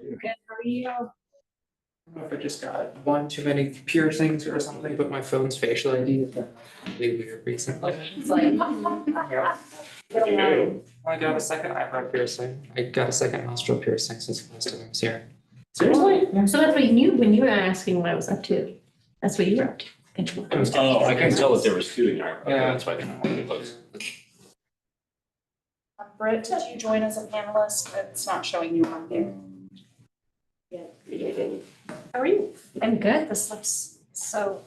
How are you? I don't know if I just got one too many piercings or something, but my phone's facial ID has been really weird recently. It's like, Yeah. I got a second eyebrow piercing. I got a second nostril piercing since the last time I was here. seriously? Yeah. So that's what you knew when you were asking what I was up to. That's what you were up to. Oh, I can tell that there was two in there. Okay, Yeah. that's why I didn't want to close. Britt, did you join as a panelist? It's not showing you on there. How are you? I'm good. This looks so,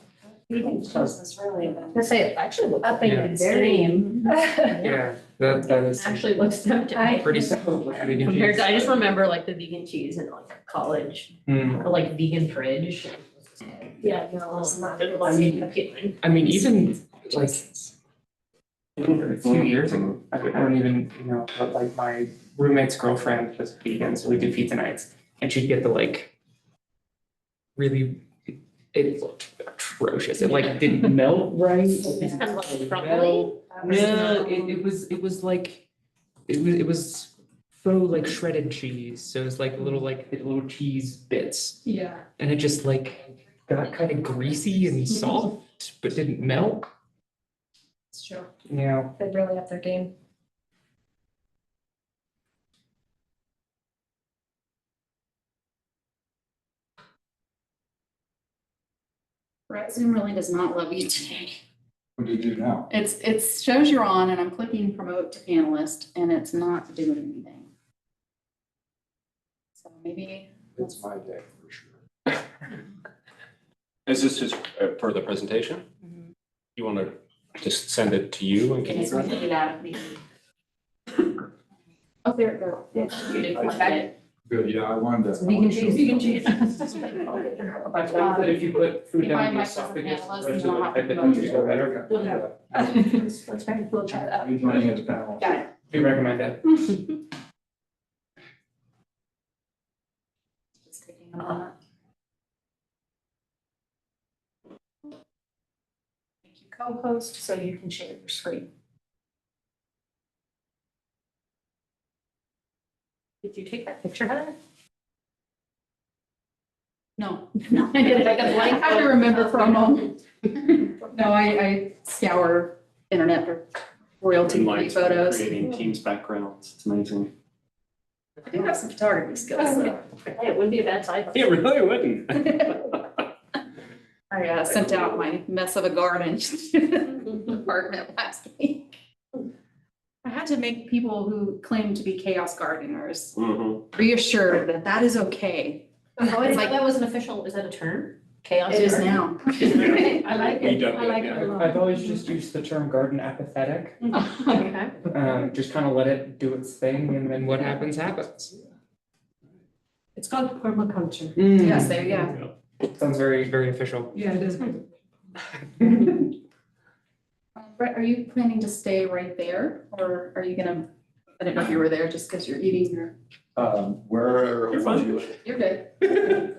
this really I say it actually looks up Yeah. and very. Yeah, that is actually looks tempting. pretty simple. Compared to, I just remember like the vegan cheese in like college, Hmm. or like vegan fridge. Yeah, no, it's not. It I mean- wasn't appealing. I mean, even like a few years ago, I don't even, but like my roommate's girlfriend was vegan, so we did pizza nights. And she'd get the like really, it looked atrocious. It like didn't melt right. It's kind of like crumbly. No, it was like, it was faux like shredded cheese. So it's like little cheese bits. Yeah. And it just like got kind of greasy and soft, but didn't melt. It's true. Yeah. They really up their game. Brett, Zoom really does not love you today. What do you do now? It shows you're on and I'm clicking promote to panelist and it's not doing anything. So maybe. It's my day for sure. Is this just for the presentation? You want to just send it to you and Yes, keep we can do that. maybe. Oh, there it goes. Yeah, you did click it. Good, yeah, I wanted to. Vegan cheese, vegan cheese. I thought that if you put food If down I the might just esophagus, analyze versus and I'll the have to pipette, go you go better. That's right, we'll try that. You joining as a panel? Got it. We recommend that. Just taking a moment. Thank you, co-host, so you can share your screen. Did you take that picture, Heather? No, no, I didn't. I had to remember for a moment. No, I scour internet for royalty free photos. Creating Teams backgrounds. It's amazing. I do have some photography skills, so. Hey, it wouldn't be a bad side. It really wouldn't. I sent out my mess of a garden apartment last week. I had to make people who claim to be chaos gardeners Mhm. reassured that that is okay. Oh, it's like, that was an official, is that a term? Chaos? It is garden? now. I like We it, don't I like get it a lot. I've always just used the term garden apathetic. Okay. Just kind of let it do its thing, and then what happens, happens. It's called permaculture. Yes, there you go. Sounds very, very official. Yeah, it is. Brett, are you planning to stay right there or are you gonna, I didn't know if you were there just because you're eating or, Where? You're fine. you're good.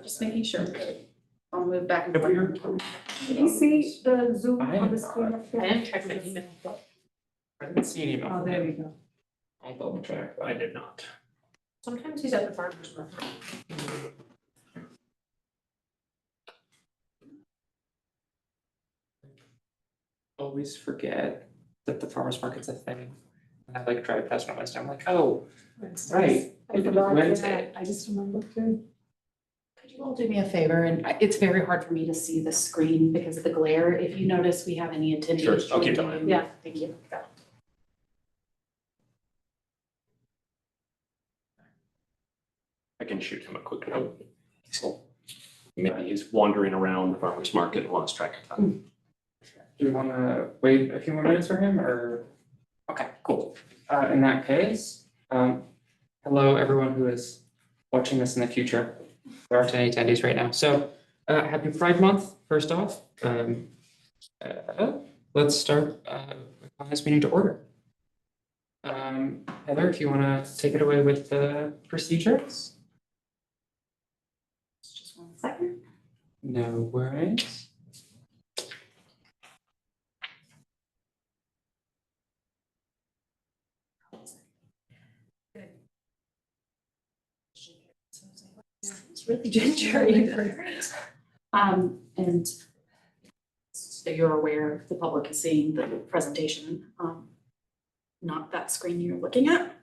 Just making sure. I'll move back and forth. Can you see the Zoom I on am the screen not. up I there? am checking my email. I didn't see an email. Oh, there you go. I'll double check. I did not. Sometimes he's at the farmer's market. Always forget that the farmer's market's a thing. And I like drive past on Wednesday, I'm like, oh, right. I forgot Wednesday. that. I just remembered too. Could you all do me a favor? And it's very hard for me to see the screen because of the glare. If you notice we have any attendees. Sure, I'll keep joining going. in. Yeah, thank you. Got it. I can shoot him a quick note. So maybe he's wandering around the farmer's market and wants track of time. Do you wanna wait a few more minutes for him, or? Okay, cool. In that case, hello, everyone who is watching this in the future. There aren't any attendees right now, so, happy Pride Month, first off. Let's start, on this meeting to order. Heather, if you wanna take it away with the procedures? Just 1 second. No worries. It's really gingery. And so you're aware, the public is seeing the presentation, not that screen you're looking at.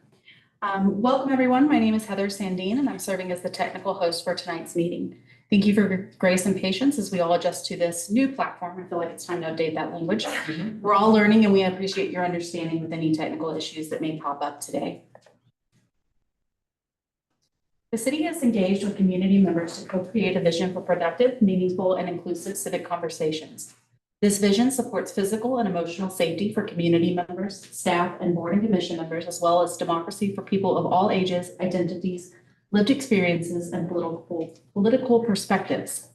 Welcome, everyone. My name is Heather Sandine, and I'm serving as the technical host for tonight's meeting. Thank you for your grace and patience as we all adjust to this new platform. I feel like it's time to update that language. We're all learning, and we appreciate your understanding with any technical issues that may pop up today. The city has engaged with community members to co-create a vision for productive, meaningful, and inclusive civic conversations. This vision supports physical and emotional safety for community members, staff, and board and commission members, as well as democracy for people of all ages, identities, lived experiences, and political perspectives.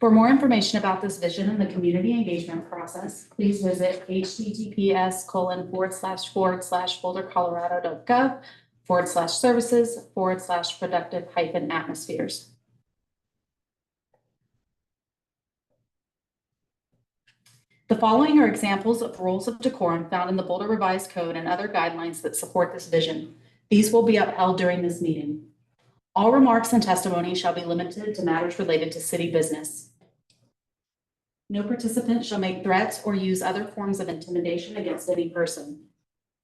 For more information about this vision and the community engagement process, please visit https://bouldercolorado.gov/services/productive-atmospheres. The following are examples of rules of decorum found in the Boulder Revised Code and other guidelines that support this vision. These will be upheld during this meeting. All remarks and testimony shall be limited to matters related to city business. No participant shall make threats or use other forms of intimidation against any person.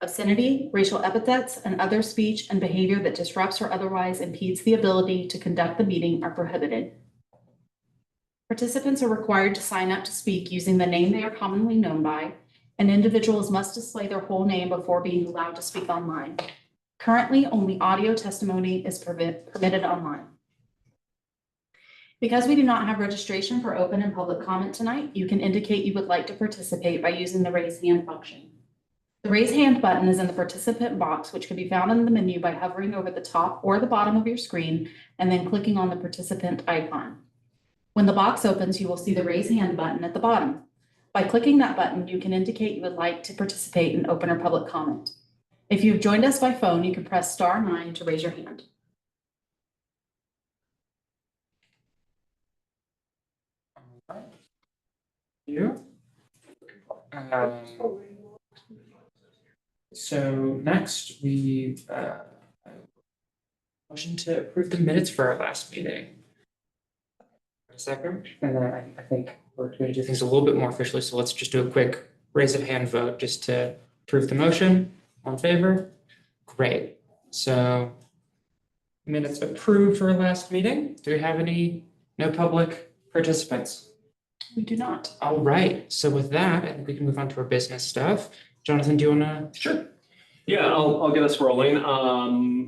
Obscenity, racial epithets, and other speech and behavior that disrupts or otherwise impedes the ability to conduct the meeting are prohibited. Participants are required to sign up to speak using the name they are commonly known by, and individuals must display their whole name before being allowed to speak online. Currently, only audio testimony is permitted online. Because we do not have registration for open and public comment tonight, you can indicate you would like to participate by using the raise hand function. The raise hand button is in the participant box, which can be found in the menu by hovering over the top or the bottom of your screen and then clicking on the participant icon. When the box opens, you will see the raise hand button at the bottom. By clicking that button, you can indicate you would like to participate in open or public comment. If you have joined us by phone, you can press *9 to raise your hand. So next, we motion to approve the minutes for our last meeting. A second, and then I think we're going to do things a little bit more officially, so let's just do a quick raise of hand vote just to approve the motion. All in favor? Great. So minutes approved for our last meeting. Do we have any no public participants? We do not. All right, so with that, I think we can move on to our business stuff. Jonathan, do you wanna? Sure. Yeah, I'll get us rolling.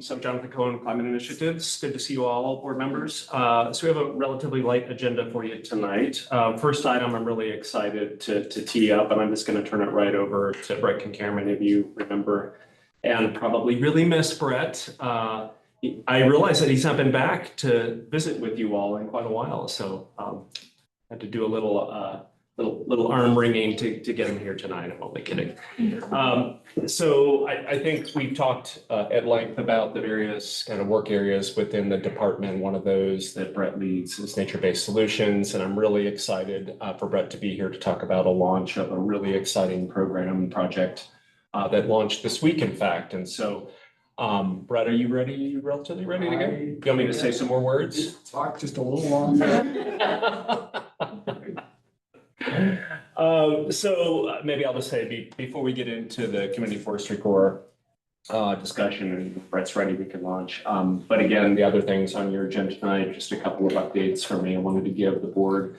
So I'm Jonathan Cohen, Climate Initiatives. Good to see you all, board members. So we have a relatively light agenda for you tonight. First item, I'm really excited to tee up, and I'm just going to turn it right over to Brett Kincaid. Many of you remember and probably really miss Brett. I realize that he's not been back to visit with you all in quite a while, so had to do a little arm wringing to get him here tonight. I'm only kidding. So I think we've talked at length about the various kind of work areas within the department. One of those that Brett leads is nature-based solutions, and I'm really excited for Brett to be here to talk about a launch of a really exciting program and project that launched this week, in fact. And so, Brett, are you ready? You relatively ready to go? You want me to say some more words? Talk just a little longer. So maybe I'll just say before we get into the Community Forestry Corps discussion and Brett's ready, we can launch. But again, the other things on your agenda tonight, just a couple of updates for me. I wanted to give the board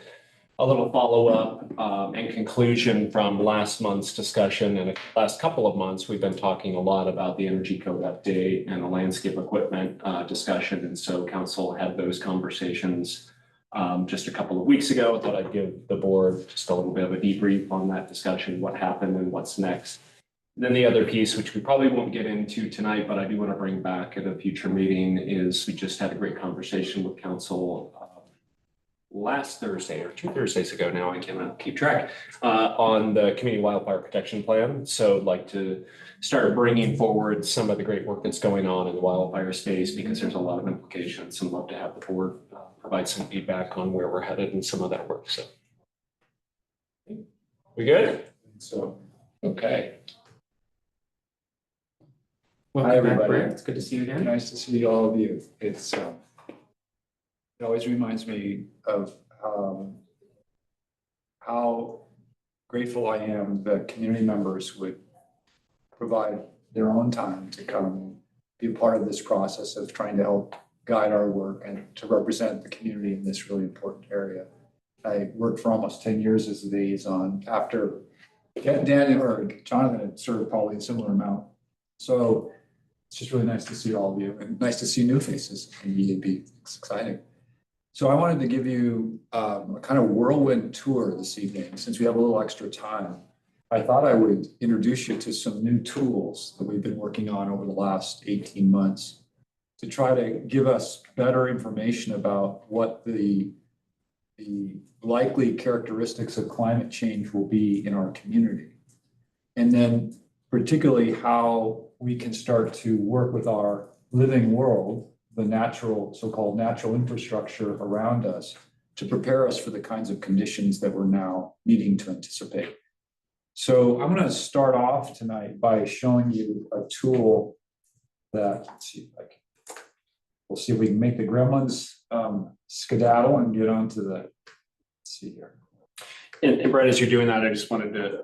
a little follow-up and conclusion from last month's discussion. And the last couple of months, we've been talking a lot about the energy code update and the landscape equipment discussion. And so council had those conversations just a couple of weeks ago. I thought I'd give the board just a little bit of a debrief on that discussion, what happened and what's next. Then the other piece, which we probably won't get into tonight, but I do want to bring back at a future meeting, is we just had a great conversation with council last Thursday or 2 Thursdays ago now, I cannot keep track, on the community wildfire protection plan. So I'd like to start bringing forward some of the great work that's going on in the wildfire space, because there's a lot of implications, and love to have the board provide some feedback on where we're headed and some of that work. So we good? So, Okay. Welcome Hi, back, everybody. Brett. It's good to see you again. nice to see all of you. It's It always reminds me of how grateful I am that community members would provide their own time to come be a part of this process of trying to help guide our work and to represent the community in this really important area. I worked for almost 10 years as a liaison after Daniel or Jonathan had served probably a similar amount. So it's just really nice to see all of you and nice to see new faces in EAB. It's exciting. So I wanted to give you a kind of whirlwind tour this evening, since we have a little extra time. I thought I would introduce you to some new tools that we've been working on over the last 18 months to try to give us better information about what the likely characteristics of climate change will be in our community. And then particularly how we can start to work with our living world, the natural, so-called natural infrastructure around us, to prepare us for the kinds of conditions that we're now needing to anticipate. So I'm going to start off tonight by showing you a tool that, let's see if I can, we'll see if we can make the gremlins skedaddle and get onto the, let's see here. And Brett, as you're doing that, I just wanted to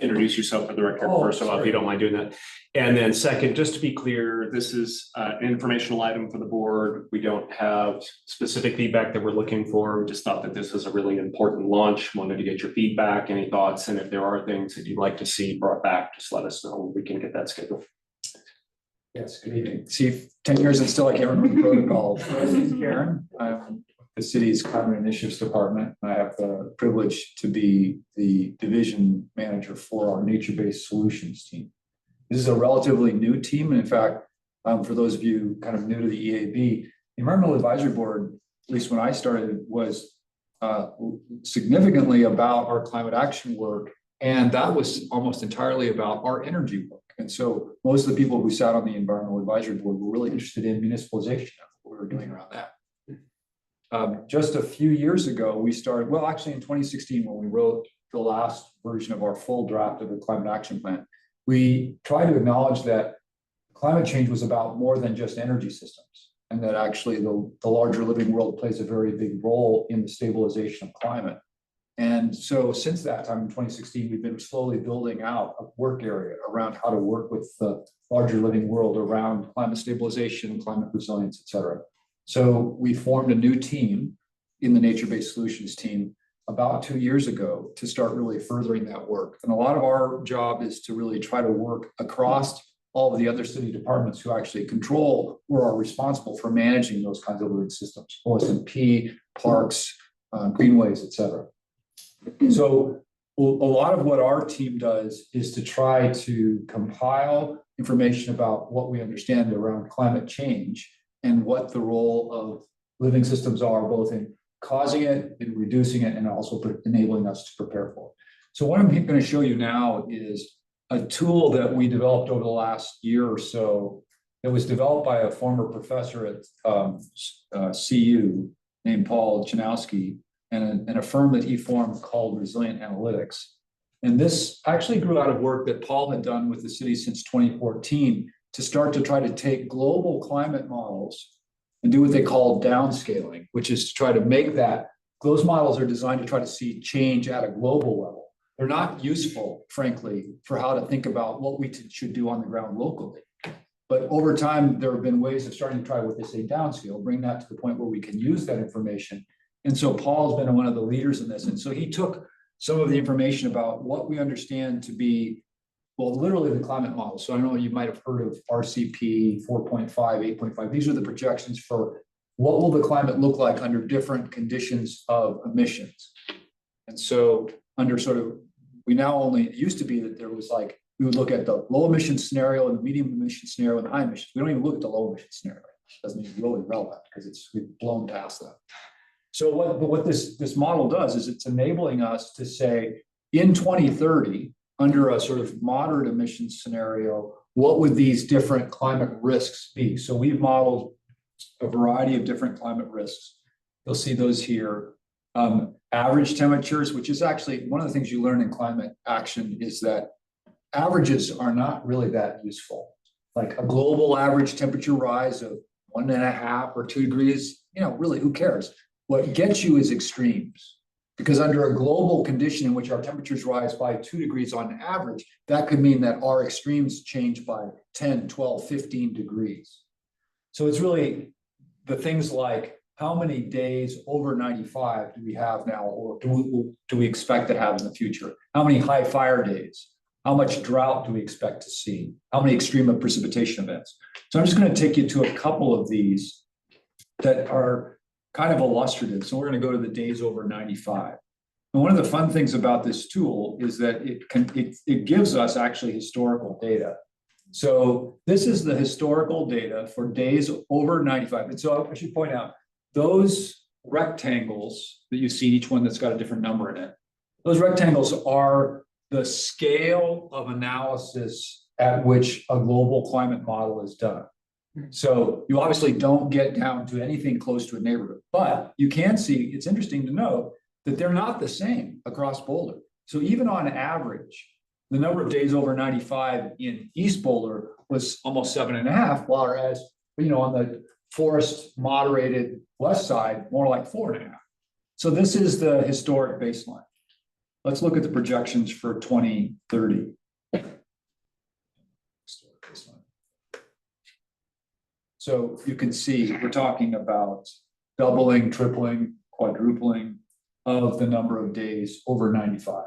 introduce yourself for the record, first of all, if you don't mind doing that. And then second, just to be clear, this is an informational item for the board. We don't have specific feedback that we're looking for. We just thought that this is a really important launch. Wanted to get your feedback, any thoughts, and if there are things that you'd like to see brought back, just let us know. We can get that scheduled. Yes, good evening. See, 10 years and still I can't remember the protocol. My name is Karen. I'm the city's Climate Initiatives Department. I have the privilege to be the division manager for our nature-based solutions team. This is a relatively new team. And in fact, for those of you kind of new to the EAB, the Environmental Advisory Board, at least when I started, was significantly about our climate action work. And that was almost entirely about our energy work. And so most of the people who sat on the Environmental Advisory Board were really interested in municipalization of what we were doing around that. Just a few years ago, we started, well, actually in 2016, when we wrote the last version of our full draft of the climate action plan, we tried to acknowledge that climate change was about more than just energy systems, and that actually the larger living world plays a very big role in the stabilization of climate. And so since that time in 2016, we've been slowly building out a work area around how to work with the larger living world around climate stabilization, climate resilience, et cetera. So we formed a new team in the nature-based solutions team about 2 years ago to start really furthering that work. And a lot of our job is to really try to work across all of the other city departments who actually control or are responsible for managing those kinds of living systems, OSMP, parks, greenways, et cetera. So a lot of what our team does is to try to compile information about what we understand around climate change and what the role of living systems are, both in causing it, in reducing it, and also enabling us to prepare for it. So what I'm going to show you now is a tool that we developed over the last year or so that was developed by a former professor at CU named Paul Janowski and a firm that he formed called Resilient Analytics. And this actually grew out of work that Paul had done with the city since 2014 to start to try to take global climate models and do what they call downscaling, which is to try to make that, those models are designed to try to see change at a global level. They're not useful, frankly, for how to think about what we should do on the ground locally. But over time, there have been ways of starting to try what they say downscale, bring that to the point where we can use that information. And so Paul's been one of the leaders in this. And so he took some of the information about what we understand to be, well, literally the climate model. So I know you might have heard of RCP 4.5, 8.5. These are the projections for what will the climate look like under different conditions of emissions. And so under sort of, we now only, it used to be that there was like, we would look at the low emission scenario and the medium emission scenario and the high emission. We don't even look at the low emission scenario. It doesn't even really relevant because we've blown past that. So what this model does is it's enabling us to say in 2030, under a sort of moderate emissions scenario, what would these different climate risks be? So we've modeled a variety of different climate risks. You'll see those here. Average temperatures, which is actually one of the things you learn in climate action, is that averages are not really that useful. Like a global average temperature rise of 1.5 or 2 degrees really, who cares? What gets you is extremes. Because under a global condition in which our temperatures rise by 2 degrees on average, that could mean that our extremes change by 10, 12, 15 degrees. So it's really the things like how many days over 95 do we have now, or do we expect to have in the future? How many high fire days? How much drought do we expect to see? How many extreme precipitation events? So I'm just going to take you to a couple of these that are kind of illustrative. So we're going to go to the days over 95. And one of the fun things about this tool is that it gives us actually historical data. So this is the historical data for days over 95. And so I should point out, those rectangles that you see, each one that's got a different number in it, those rectangles are the scale of analysis at which a global climate model is done. So you obviously don't get down to anything close to a neighborhood, but you can see, it's interesting to note that they're not the same across Boulder. So even on average, the number of days over 95 in East Boulder was almost 7.5, whereas, on the forest moderated west side, more like 4.5. So this is the historic baseline. Let's look at the projections for 2030. So you can see we're talking about doubling, tripling, quadrupling of the number of days over 95.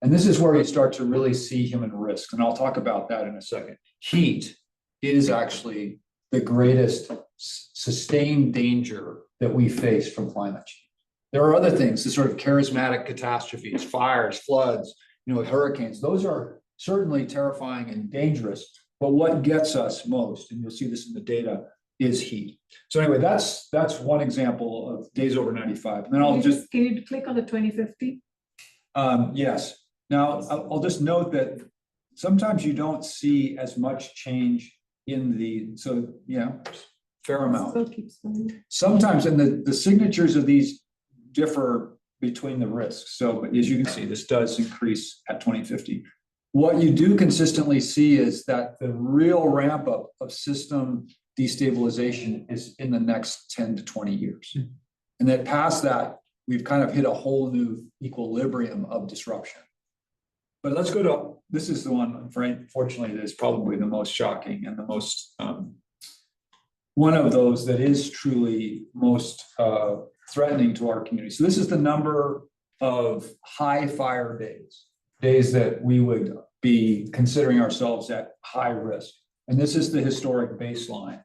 And this is where you start to really see human risk. And I'll talk about that in a second. Heat is actually the greatest sustained danger that we face from climate change. There are other things, the sort of charismatic catastrophes, fires, floods, hurricanes. Those are certainly terrifying and dangerous. But what gets us most, and you'll see this in the data, is heat. So anyway, that's one example of days over 95. And then I'll just Can you click on the 2050? yes. Now I'll just note that sometimes you don't see as much change in fair amount. Still keeps going. Sometimes, and the signatures of these differ between the risks. So as you can see, this does increase at 2050. What you do consistently see is that the real ramp up of system destabilization is in the next 10 to 20 years. And that past that, we've kind of hit a whole new equilibrium of disruption. But let's go to, this is the one, unfortunately, that is probably the most shocking and the most, one of those that is truly most threatening to our community. So this is the number of high fire days that we would be considering ourselves at high risk. And this is the historic baseline.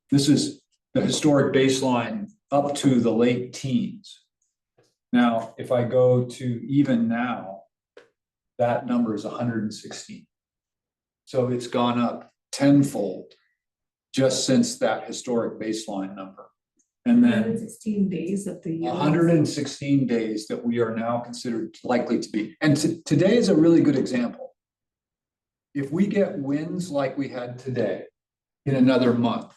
This is the historic baseline up to the late teens. Now, if I go to even now, that number is 116. So it's gone up tenfold just since that historic baseline number. And then 116 days of the year. 116 days that we are now considered likely to be. And today is a really good example. If we get winds like we had today in another month,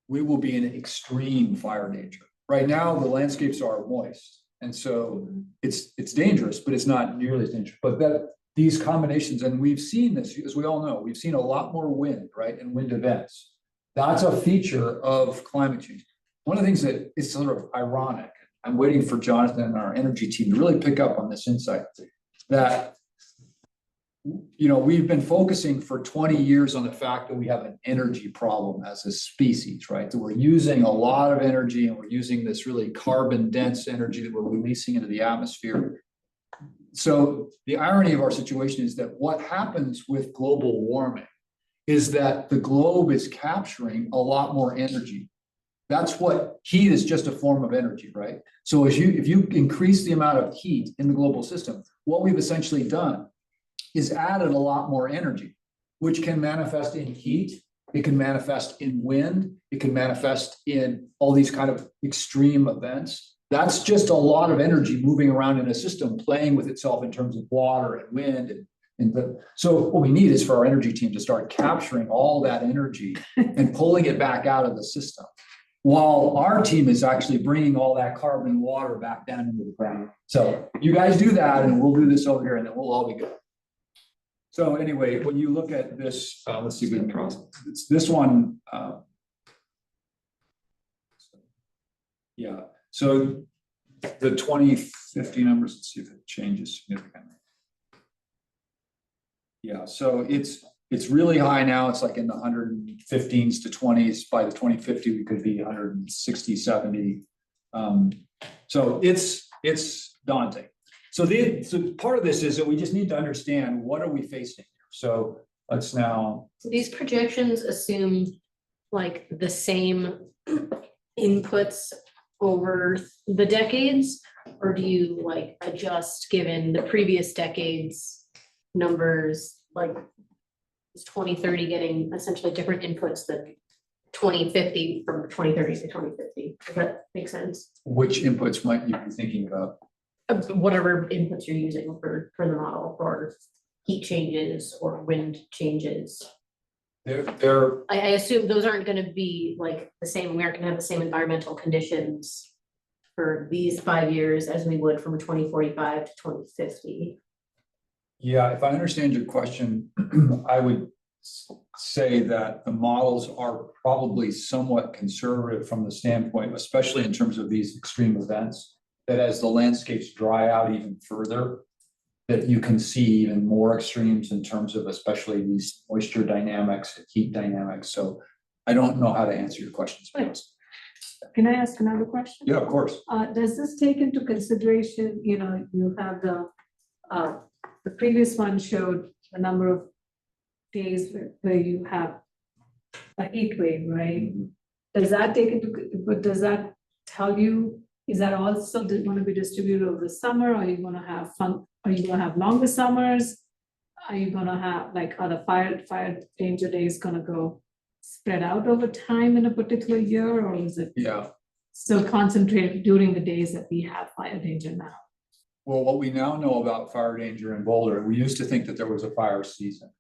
we will be in extreme fire danger. Right now, the landscapes are moist. And so it's dangerous, but it's not nearly as dangerous. But these combinations, and we've seen this, as we all know, we've seen a lot more wind, right? And wind events. That's a feature of climate change. One of the things that is sort of ironic, I'm waiting for Jonathan and our energy team to really pick up on this insight, that we've been focusing for 20 years on the fact that we have an energy problem as a species, right? That we're using a lot of energy and we're using this really carbon dense energy that we're releasing into the atmosphere. So the irony of our situation is that what happens with global warming is that the globe is capturing a lot more energy. That's what heat is, just a form of energy, right? So if you increase the amount of heat in the global system, what we've essentially done is added a lot more energy, which can manifest in heat, it can manifest in wind, it can manifest in all these kind of extreme events. That's just a lot of energy moving around in a system, playing with itself in terms of water and wind. So what we need is for our energy team to start capturing all that energy and pulling it back out of the system, while our team is actually bringing all that carbon and water back down into the ground. So you guys do that, and we'll do this over here, and then we'll all be good. So anyway, when you look at this, let's see if we can cross. It's this one. Yeah, so the 2050 numbers, let's see if it changes significantly. Yeah, so it's really high now. It's like in the 115s to 20s. By the 2050, we could be 160, 70. So it's daunting. So part of this is that we just need to understand what are we facing here. So let's now. So these projections assume like the same inputs over the decades, or do you like adjust given the previous decades numbers, like is 2030 getting essentially different inputs than 2050 from 2030 to 2050? Does that make sense? Which inputs might you be thinking about? Whatever inputs you're using for the model for heat changes or wind changes. They're I assume those aren't gonna be like the same, we aren't gonna have the same environmental conditions for these 5 years as we would from 2045 to 2050. Yeah, if I understand your question, I would say that the models are probably somewhat conservative from the standpoint, especially in terms of these extreme events, that as the landscapes dry out even further, that you can see even more extremes in terms of especially these moisture dynamics and heat dynamics. So I don't know how to answer your questions. Can I ask another question? Yeah, of course. Does this take into consideration, you know, you have the previous one showed the number of days where you have a heat wave, right? Does that take into, but does that tell you, is that also going to be distributed over the summer? Are you going to have fun? Are you going to have longer summers? Are you going to have like other fire danger days going to go spread out over time in a particular year, or is it Yeah. still concentrated during the days that we have fire danger now? Well, what we now know about fire danger in Boulder, we used to think that there was a fire season.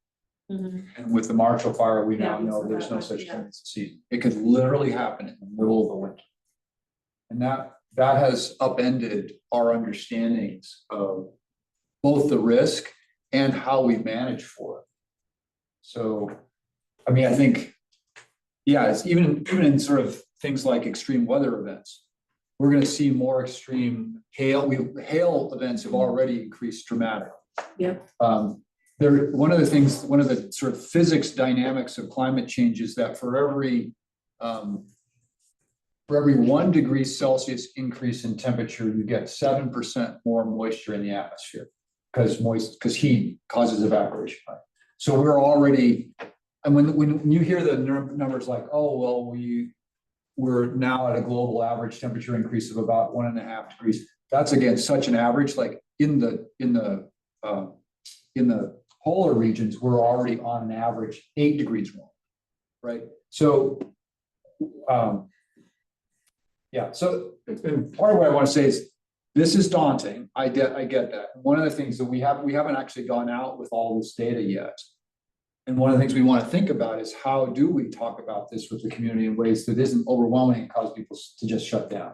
And with the Marshall Fire, we now Yeah, we know saw there's that, no such yeah. thing as a season. It could literally happen in the middle of the winter. And that has upended our understandings of both the risk and how we manage for it. So, I mean, I think, yeah, it's even in sort of things like extreme weather events, we're going to see more extreme hail. Hail events have already increased dramatically. Yep. One of the sort of physics dynamics of climate change is that for every 1 degree Celsius increase in temperature, you get 7% more moisture in the atmosphere because heat causes evaporation. Right? So we're already, and when you hear the numbers like, oh, well, we're now at a global average temperature increase of about 1.5 degrees. That's again such an average. Like in the polar regions, we're already on an average 8 degrees warm, right? So, yeah. So part of what I want to say is this is daunting. I get that. One of the things that we haven't actually gone out with all this data yet. And one of the things we want to think about is how do we talk about this with the community in ways that isn't overwhelming and cause people to just shut down.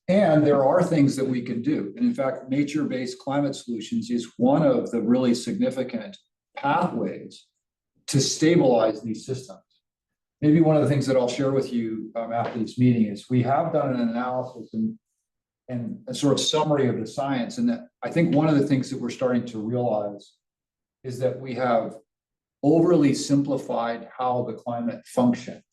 And there are things that we can do. And in fact, nature-based climate solutions is one of the really significant pathways to stabilize these systems. Maybe one of the things that I'll share with you after this meeting is we have done an analysis and a sort of summary of the science. And that I think one of the things that we're starting to realize is that we have overly simplified how the climate functions.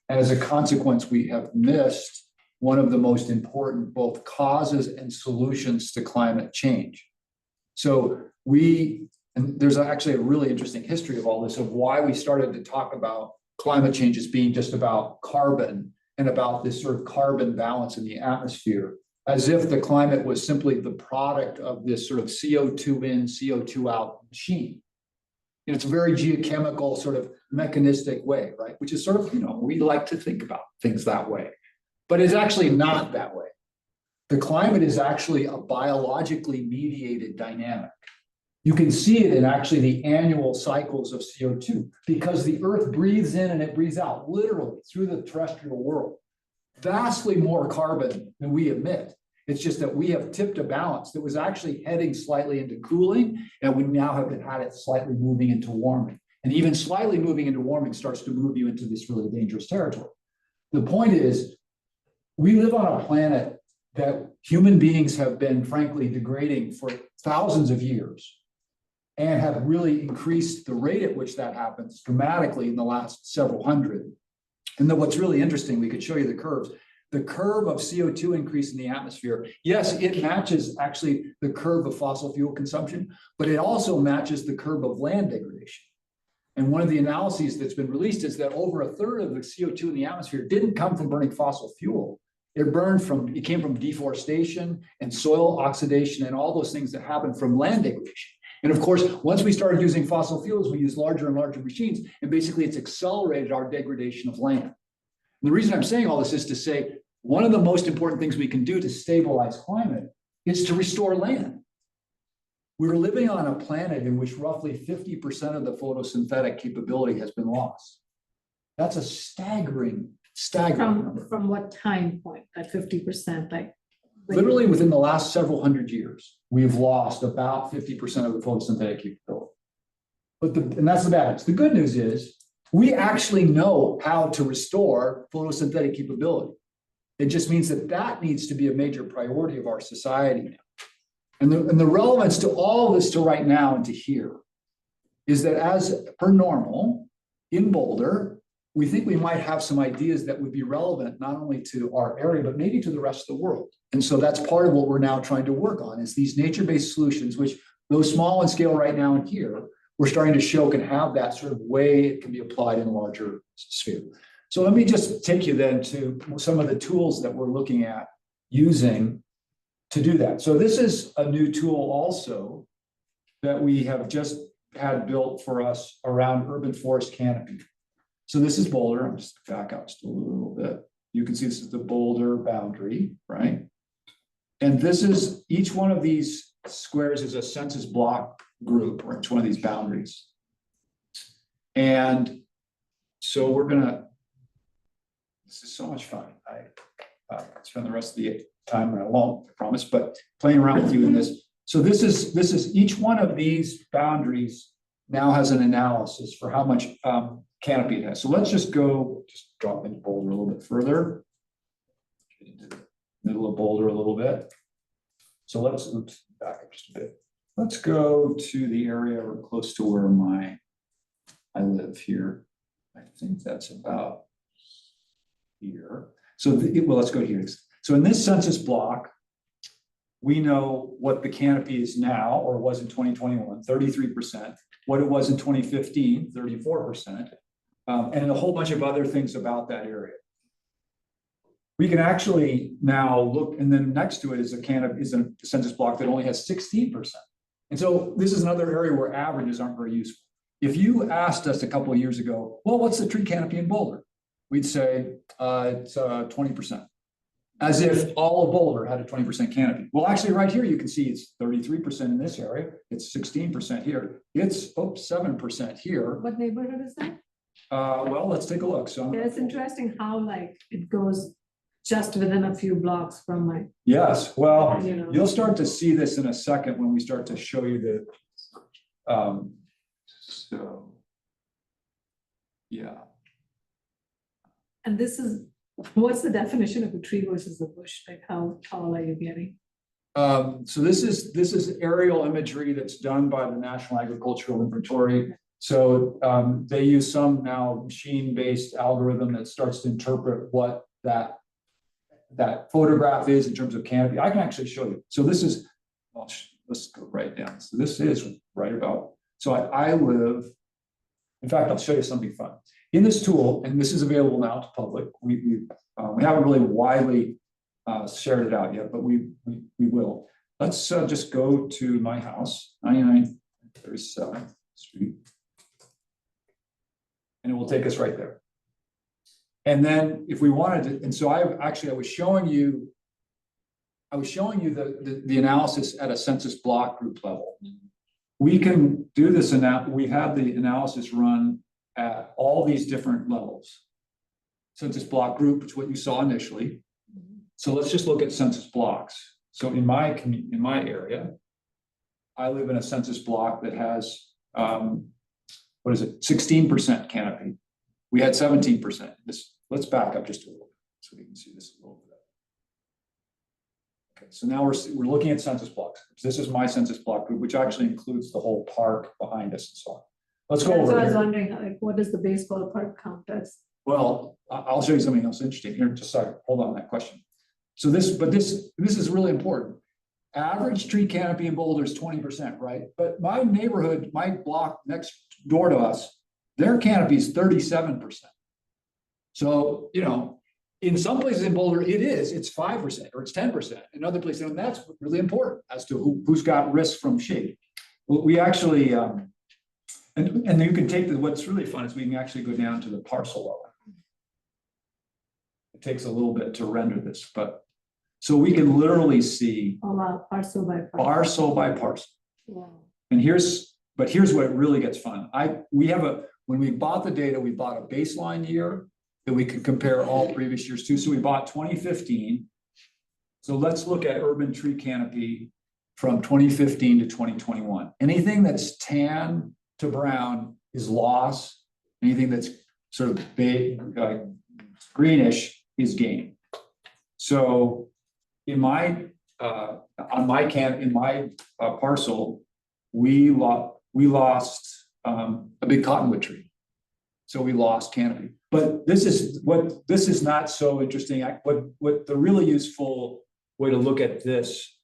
And as a consequence, we have missed one of the most important both causes and solutions to climate change. So and there's actually a really interesting history of all this, of why we started to talk about climate change as being just about carbon and about this sort of carbon balance in the atmosphere, as if the climate was simply the product of this sort of CO2 in, CO2 out machine. And it's a very geochemical sort of mechanistic way, right? Which is sort of, we like to think about things that way, but it's actually not that way. The climate is actually a biologically mediated dynamic. You can see it in actually the annual cycles of CO2 because the earth breathes in and it breathes out literally through the terrestrial world. Vastly more carbon than we emit. It's just that we have tipped a balance that was actually heading slightly into cooling, and we now have had it slightly moving into warming. And even slightly moving into warming starts to move you into this really dangerous territory. The point is, we live on a planet that human beings have been frankly degrading for thousands of years and have really increased the rate at which that happens dramatically in the last several hundred. And then what's really interesting, we could show you the curves. The curve of CO2 increase in the atmosphere, yes, it matches actually the curve of fossil fuel consumption, but it also matches the curve of land degradation. And one of the analyses that's been released is that over a third of the CO2 in the atmosphere didn't come from burning fossil fuel. It came from deforestation and soil oxidation and all those things that happen from land degradation. And of course, once we started using fossil fuels, we use larger and larger machines, and basically it's accelerated our degradation of land. And the reason I'm saying all this is to say, one of the most important things we can do to stabilize climate is to restore land. We're living on a planet in which roughly 50% of the photosynthetic capability has been lost. That's a staggering number. From what time point, that 50%, like? Literally within the last several hundred years, we've lost about 50% of the photosynthetic capability. And that's the bad news. The good news is we actually know how to restore photosynthetic capability. It just means that that needs to be a major priority of our society now. And the relevance to all this to right now and to here is that as per normal in Boulder, we think we might have some ideas that would be relevant not only to our area, but maybe to the rest of the world. And so that's part of what we're now trying to work on is these nature-based solutions, which though small in scale right now and here, we're starting to show can have that sort of way it can be applied in a larger sphere. So let me just take you then to some of the tools that we're looking at using to do that. So this is a new tool also that we have just had built for us around urban forest canopy. So this is Boulder. I'm just back up just a little bit. You can see this is the Boulder boundary, right? And this is each one of these squares is a census block group, or each one of these boundaries. And so we're gonna, this is so much fun. I spend the rest of the time, and I won't, I promise, but playing around with you in this. So this is each one of these boundaries now has an analysis for how much canopy it has. So let's just drop into Boulder a little bit further. Get into the middle of Boulder a little bit. So let's back up just a bit. Let's go to the area close to where I live here. I think that's about here. So let's go here. So in this census block, we know what the canopy is now, or was in 2021, 33%, what it was in 2015, 34%, and a whole bunch of other things about that area. We can actually now look, and then next to it is a census block that only has 16%. And so this is another area where averages aren't very useful. If you asked us a couple of years ago, well, what's the tree canopy in Boulder? We'd say it's 20%. As if all of Boulder had a 20% canopy. Well, actually right here, you can see it's 33% in this area. It's 16% here. It's 7% here. What neighborhood is that? Well, let's take a look. So Yeah, it's interesting how like it goes just within a few blocks from my, yes, well, you know. you'll start to see this in a second when we start to show you the, so, yeah. And this is, what's the definition of a tree versus a bush? Like how tall are you getting? So this is aerial imagery that's done by the National Agricultural Inventory. So they use some now machine-based algorithm that starts to interpret what that photograph is in terms of canopy. I can actually show you. So this is, let's go right down. So this is right about, so I live, in fact, I'll show you something fun. In this tool, and this is available now to public, we haven't really widely shared it out yet, but we will. Let's just go to my house, 9937th Street. And it will take us right there. And then if we wanted to, and so I was showing you the analysis at a census block group level. We can do this, we have the analysis run at all these different levels. Census block group, which is what you saw initially. So let's just look at census blocks. So in my area, I live in a census block that has, 16% canopy. We had 17%. Let's back up just a little bit so we can see this a little bit. so now we're looking at census blocks. This is my census block group, which actually includes the whole park behind us and so on. Let's go That's over what I was here. wondering, like, what does the baseball park count as? Well, I'll show you something else interesting here in just a second. Hold on that question. So this is really important. Average tree canopy in Boulder is 20%, right? But my neighborhood, my block next door to us, their canopy is 37%. So, you know, in some places in Boulder, it's 5% or it's 10%. In other places, and that's really important as to who's got risk from shade. We actually, and you can take what's really fun is we can actually go down to the parcel level. It takes a little bit to render this, but so we can literally see Oh, wow, parcel by parcel. parcel by parcel. Wow. And here's what really gets fun. When we bought the data, we bought a baseline year that we could compare all previous years to. So we bought 2015. So let's look at urban tree canopy from 2015 to 2021. Anything that's tan to brown is loss. Anything that's sort of greenish is gain. So in my parcel, we lost a big cottonwood tree. So we lost canopy. But this is not so interesting. What the really useful way to look at this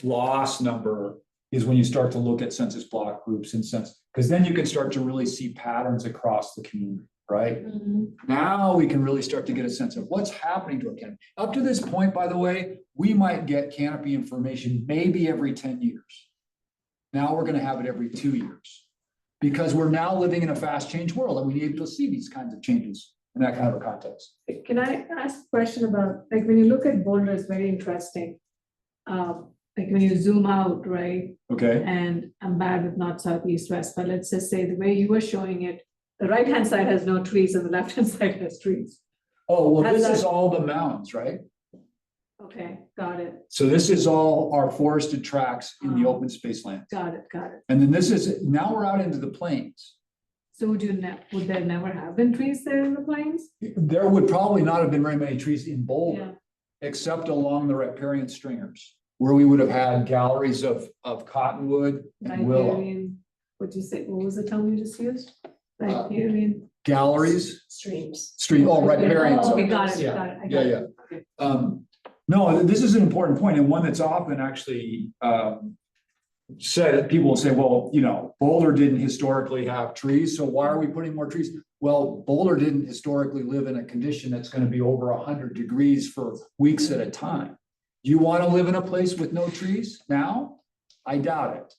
loss number is when you start to look at census block groups and because then you can start to really see patterns across the community, right? Now we can really start to get a sense of what's happening to our canopy. Up to this point, by the way, we might get canopy information maybe every 10 years. Now we're going to have it every 2 years because we're now living in a fast change world and we need to see these kinds of changes in that kind of a context. Can I ask a question about, like, when you look at Boulder, it's very interesting. Like when you zoom out, right? Okay. And I'm bad with north, south, east, west, but let's just say the way you were showing it, the right-hand side has no trees and the left-hand side has trees. Oh, well, How's this is that? all the mountains, right? Okay, got it, So this is all our forested tracts in the open space land. got it, got it. And then now we're out into the plains. So would there never have been trees there in the plains? There would probably not have been very many trees in Boulder, Yeah, except along the riparian stringers, where we would have had galleries of cottonwood and willow. riparian, what'd you say, what was the term you just used? Riparian. Galleries, Streams. riparian. Oh, okay, got it, Yeah, got it. I got yeah, it. yeah. Okay. No, this is an important point and one that's often actually said, people will say, well, you know, Boulder didn't historically have trees, so why are we putting more trees? Well, Boulder didn't historically live in a condition that's going to be over 100 degrees for weeks at a time. Do you want to live in a place with no trees now? I doubt it.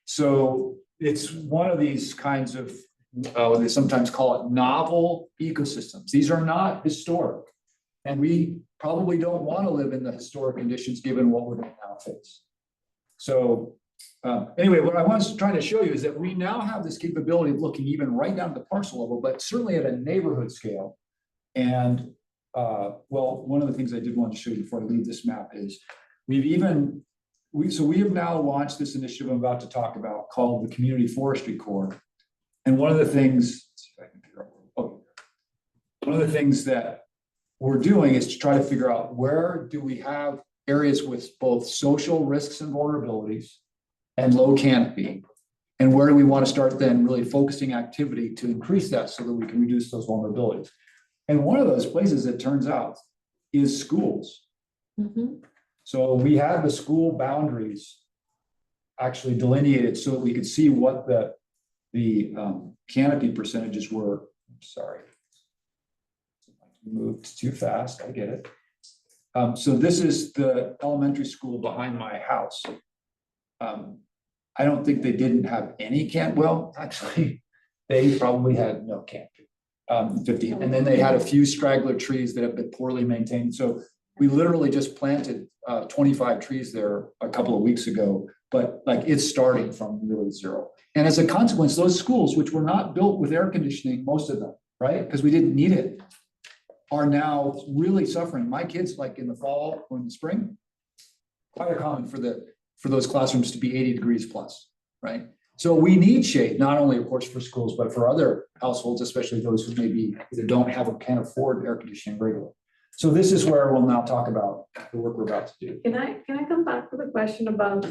So it's one of these kinds of, they sometimes call it novel ecosystems. These are not historic. And we probably don't want to live in the historic conditions given what we're going to now face. So anyway, what I was trying to show you is that we now have this capability of looking even right down to the parcel level, but certainly at a neighborhood scale. And well, one of the things I did want to show you before I leave this map is we have now launched this initiative I'm about to talk about called the Community Forestry Corps. And one of the things, one of the things that we're doing is to try to figure out where do we have areas with both social risks and vulnerabilities and low canopy, and where do we want to start then really focusing activity to increase that so that we can reduce those vulnerabilities. And one of those places, it turns out, is schools. So we had the school boundaries actually delineated so that we could see what the canopy percentages were. I'm sorry. Moved too fast, I get it. So this is the elementary school behind my house. I don't think they didn't have any well, actually, they probably had no canopy. 50, and then they had a few straggler trees that have been poorly maintained. So we literally just planted 25 trees there a couple of weeks ago, but like it's starting from really zero. And as a consequence, those schools, which were not built with air conditioning, most of them, right? Because we didn't need it, are now really suffering. My kids, like in the fall or in the spring, quite common for those classrooms to be 80 degrees plus, right? So we need shade, not only of course for schools, but for other households, especially those who maybe either don't have or can't afford air conditioning regularly. So this is where we'll now talk about the work we're about to do. Can I come back to the question about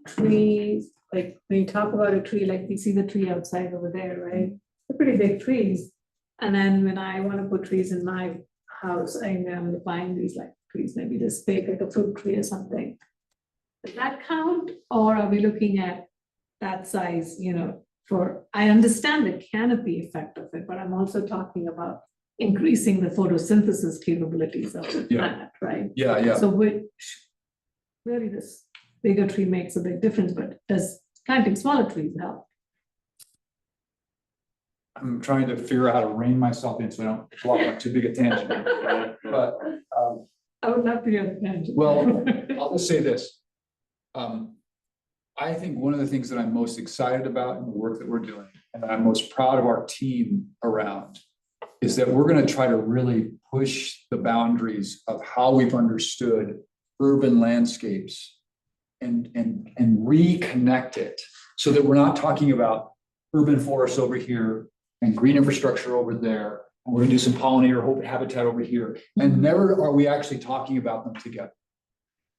trees? Like, when you talk about a tree, like we see the tree outside over there, right? They're pretty big trees. And then when I want to put trees in my house, I'm buying these like trees, maybe this big, like a fruit tree or something. Does that count? Or are we looking at that size, I understand the canopy effect of it, but I'm also talking about increasing the photosynthesis capabilities of the Yeah. plant, right? Yeah. So which, really this bigger tree makes a big difference, but does planting smaller trees help? I'm trying to figure out how to rein myself in so I don't block on too big a tangent. But, I would love to hear the tangent. well, I'll just say this. I think one of the things that I'm most excited about in the work that we're doing, and I'm most proud of our team around, is that we're going to try to really push the boundaries of how we've understood urban landscapes and reconnect it so that we're not talking about urban forests over here and green infrastructure over there. And we're going to do some pollinator habitat over here. And never are we actually talking about them together.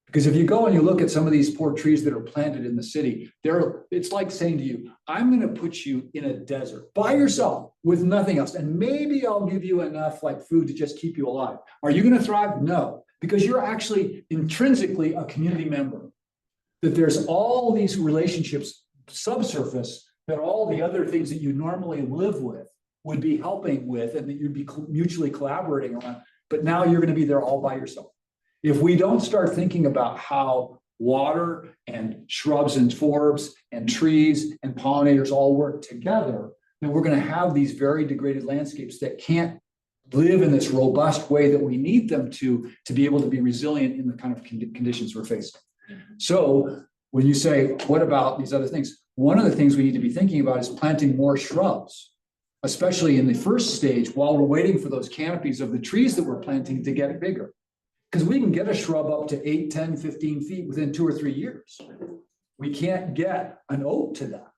Because if you go and you look at some of these poor trees that are planted in the city, it's like saying to you, I'm going to put you in a desert by yourself with nothing else. And maybe I'll give you enough like food to just keep you alive. Are you going to thrive? No, because you're actually intrinsically a community member. That there's all these relationships subsurface that all the other things that you normally live with would be helping with and that you'd be mutually collaborating on. But now you're going to be there all by yourself. If we don't start thinking about how water and shrubs and forbs and trees and pollinators all work together, then we're going to have these very degraded landscapes that can't live in this robust way that we need them to be able to be resilient in the kind of conditions we're facing. So when you say, what about these other things? One of the things we need to be thinking about is planting more shrubs, especially in the first stage while we're waiting for those canopies of the trees that we're planting to get bigger. Because we can get a shrub up to 8, 10, 15 feet within 2 or 3 years. We can't get an oak to that.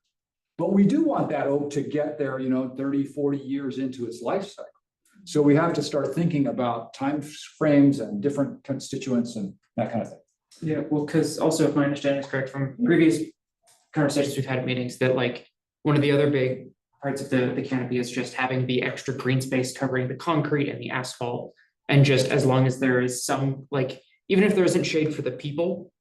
But we do want that oak to get there, 30, 40 years into its life cycle. So we have to start thinking about time frames and different constituents and that kind of thing. Yeah, well, because also if my understanding is correct from previous conversations we've had at meetings, that like one of the other big parts of the canopy is just having the extra green space covering the concrete and the asphalt. And just as long as there is some, like, even if there isn't shade for the people,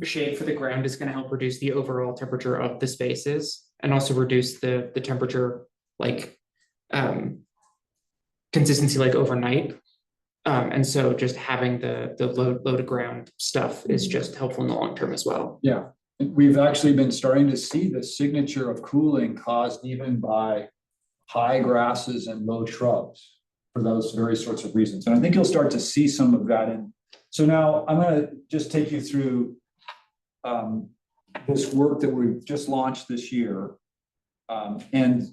shade for the ground is going to help reduce the overall temperature of the spaces and also reduce the temperature, like, consistency, like overnight. And so just having the low to ground stuff is just helpful in the long term as well. Yeah, we've actually been starting to see the signature of cooling caused even by high grasses and low shrubs for those very sorts of reasons. And I think you'll start to see some of that in. So now I'm going to just take you through this work that we've just launched this year. And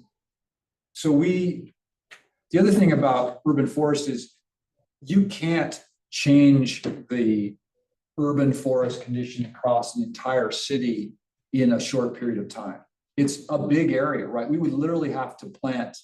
so the other thing about urban forest is you can't change the urban forest condition across an entire city in a short period of time. It's a big area, right? We would literally have to plant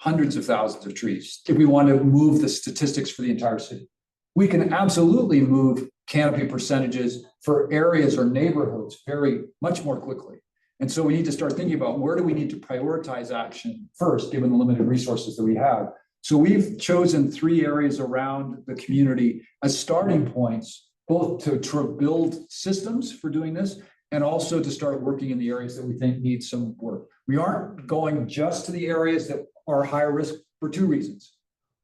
hundreds of thousands of trees if we want to move the statistics for the entire city. We can absolutely move canopy percentages for areas or neighborhoods very much more quickly. And so we need to start thinking about where do we need to prioritize action first, given the limited resources that we have. So we've chosen 3 areas around the community as starting points, both to build systems for doing this and also to start working in the areas that we think need some work. We aren't going just to the areas that are higher risk for 2 reasons.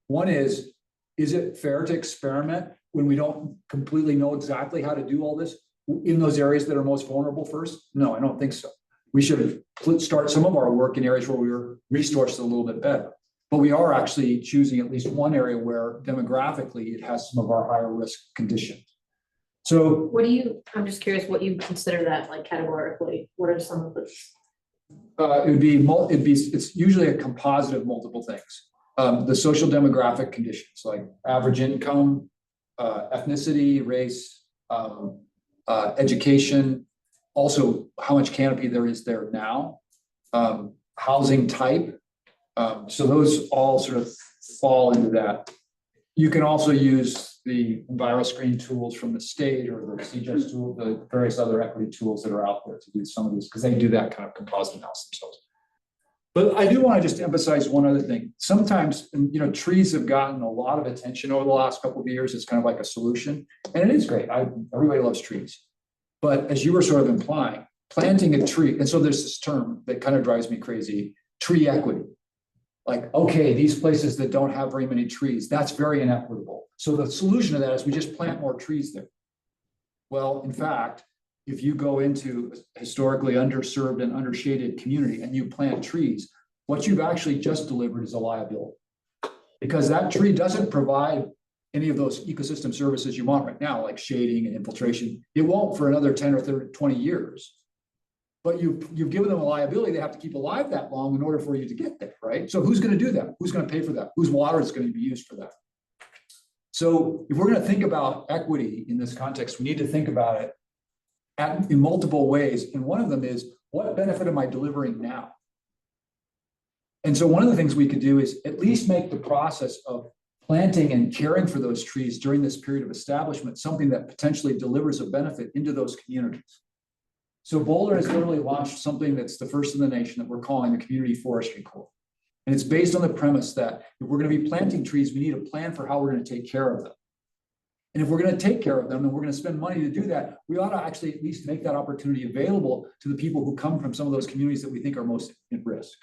One is it fair to experiment when we don't completely know exactly how to do all this in those areas that are most vulnerable first? No, I don't think so. We should start some of our work in areas where we were resourced a little bit better. But we are actually choosing at least one area where demographically it has some of our higher risk conditions. So I'm just curious what you consider that like categorically. What are some of those? It's usually a composite of multiple things. The social demographic conditions like average income, ethnicity, race, education, also how much canopy there is there now, housing type. So those all sort of fall into that. You can also use the EnviroScreen tools from the state or the CGIS tool, the various other equity tools that are out there to do some of these, because they do that kind of composite analysis themselves. But I do want to just emphasize one other thing. Sometimes, trees have gotten a lot of attention over the last couple of years. It's kind of like a solution, and it is great. Everybody loves trees. But as you were sort of implying, planting a tree, and so there's this term that kind of drives me crazy, tree equity. Like, okay, these places that don't have very many trees, that's very inequitable. So the solution to that is we just plant more trees there. Well, in fact, if you go into a historically underserved and undershaded community and you plant trees, what you've actually just delivered is a liability. Because that tree doesn't provide any of those ecosystem services you want right now, like shading and infiltration. It won't for another 10 or 30, 20 years. But you've given them a liability they have to keep alive that long in order for you to get there, right? So who's going to do that? Who's going to pay for that? Whose water is going to be used for that? So if we're going to think about equity in this context, we need to think about it in multiple ways. And one of them is, what benefit am I delivering now? And so one of the things we could do is at least make the process of planting and caring for those trees during this period of establishment something that potentially delivers a benefit into those communities. So Boulder has literally launched something that's the first in the nation that we're calling the Community Forestry Corps. And it's based on the premise that if we're going to be planting trees, we need a plan for how we're going to take care of them. And if we're going to take care of them and we're going to spend money to do that, we ought to actually at least make that opportunity available to the people who come from some of those communities that we think are most at risk.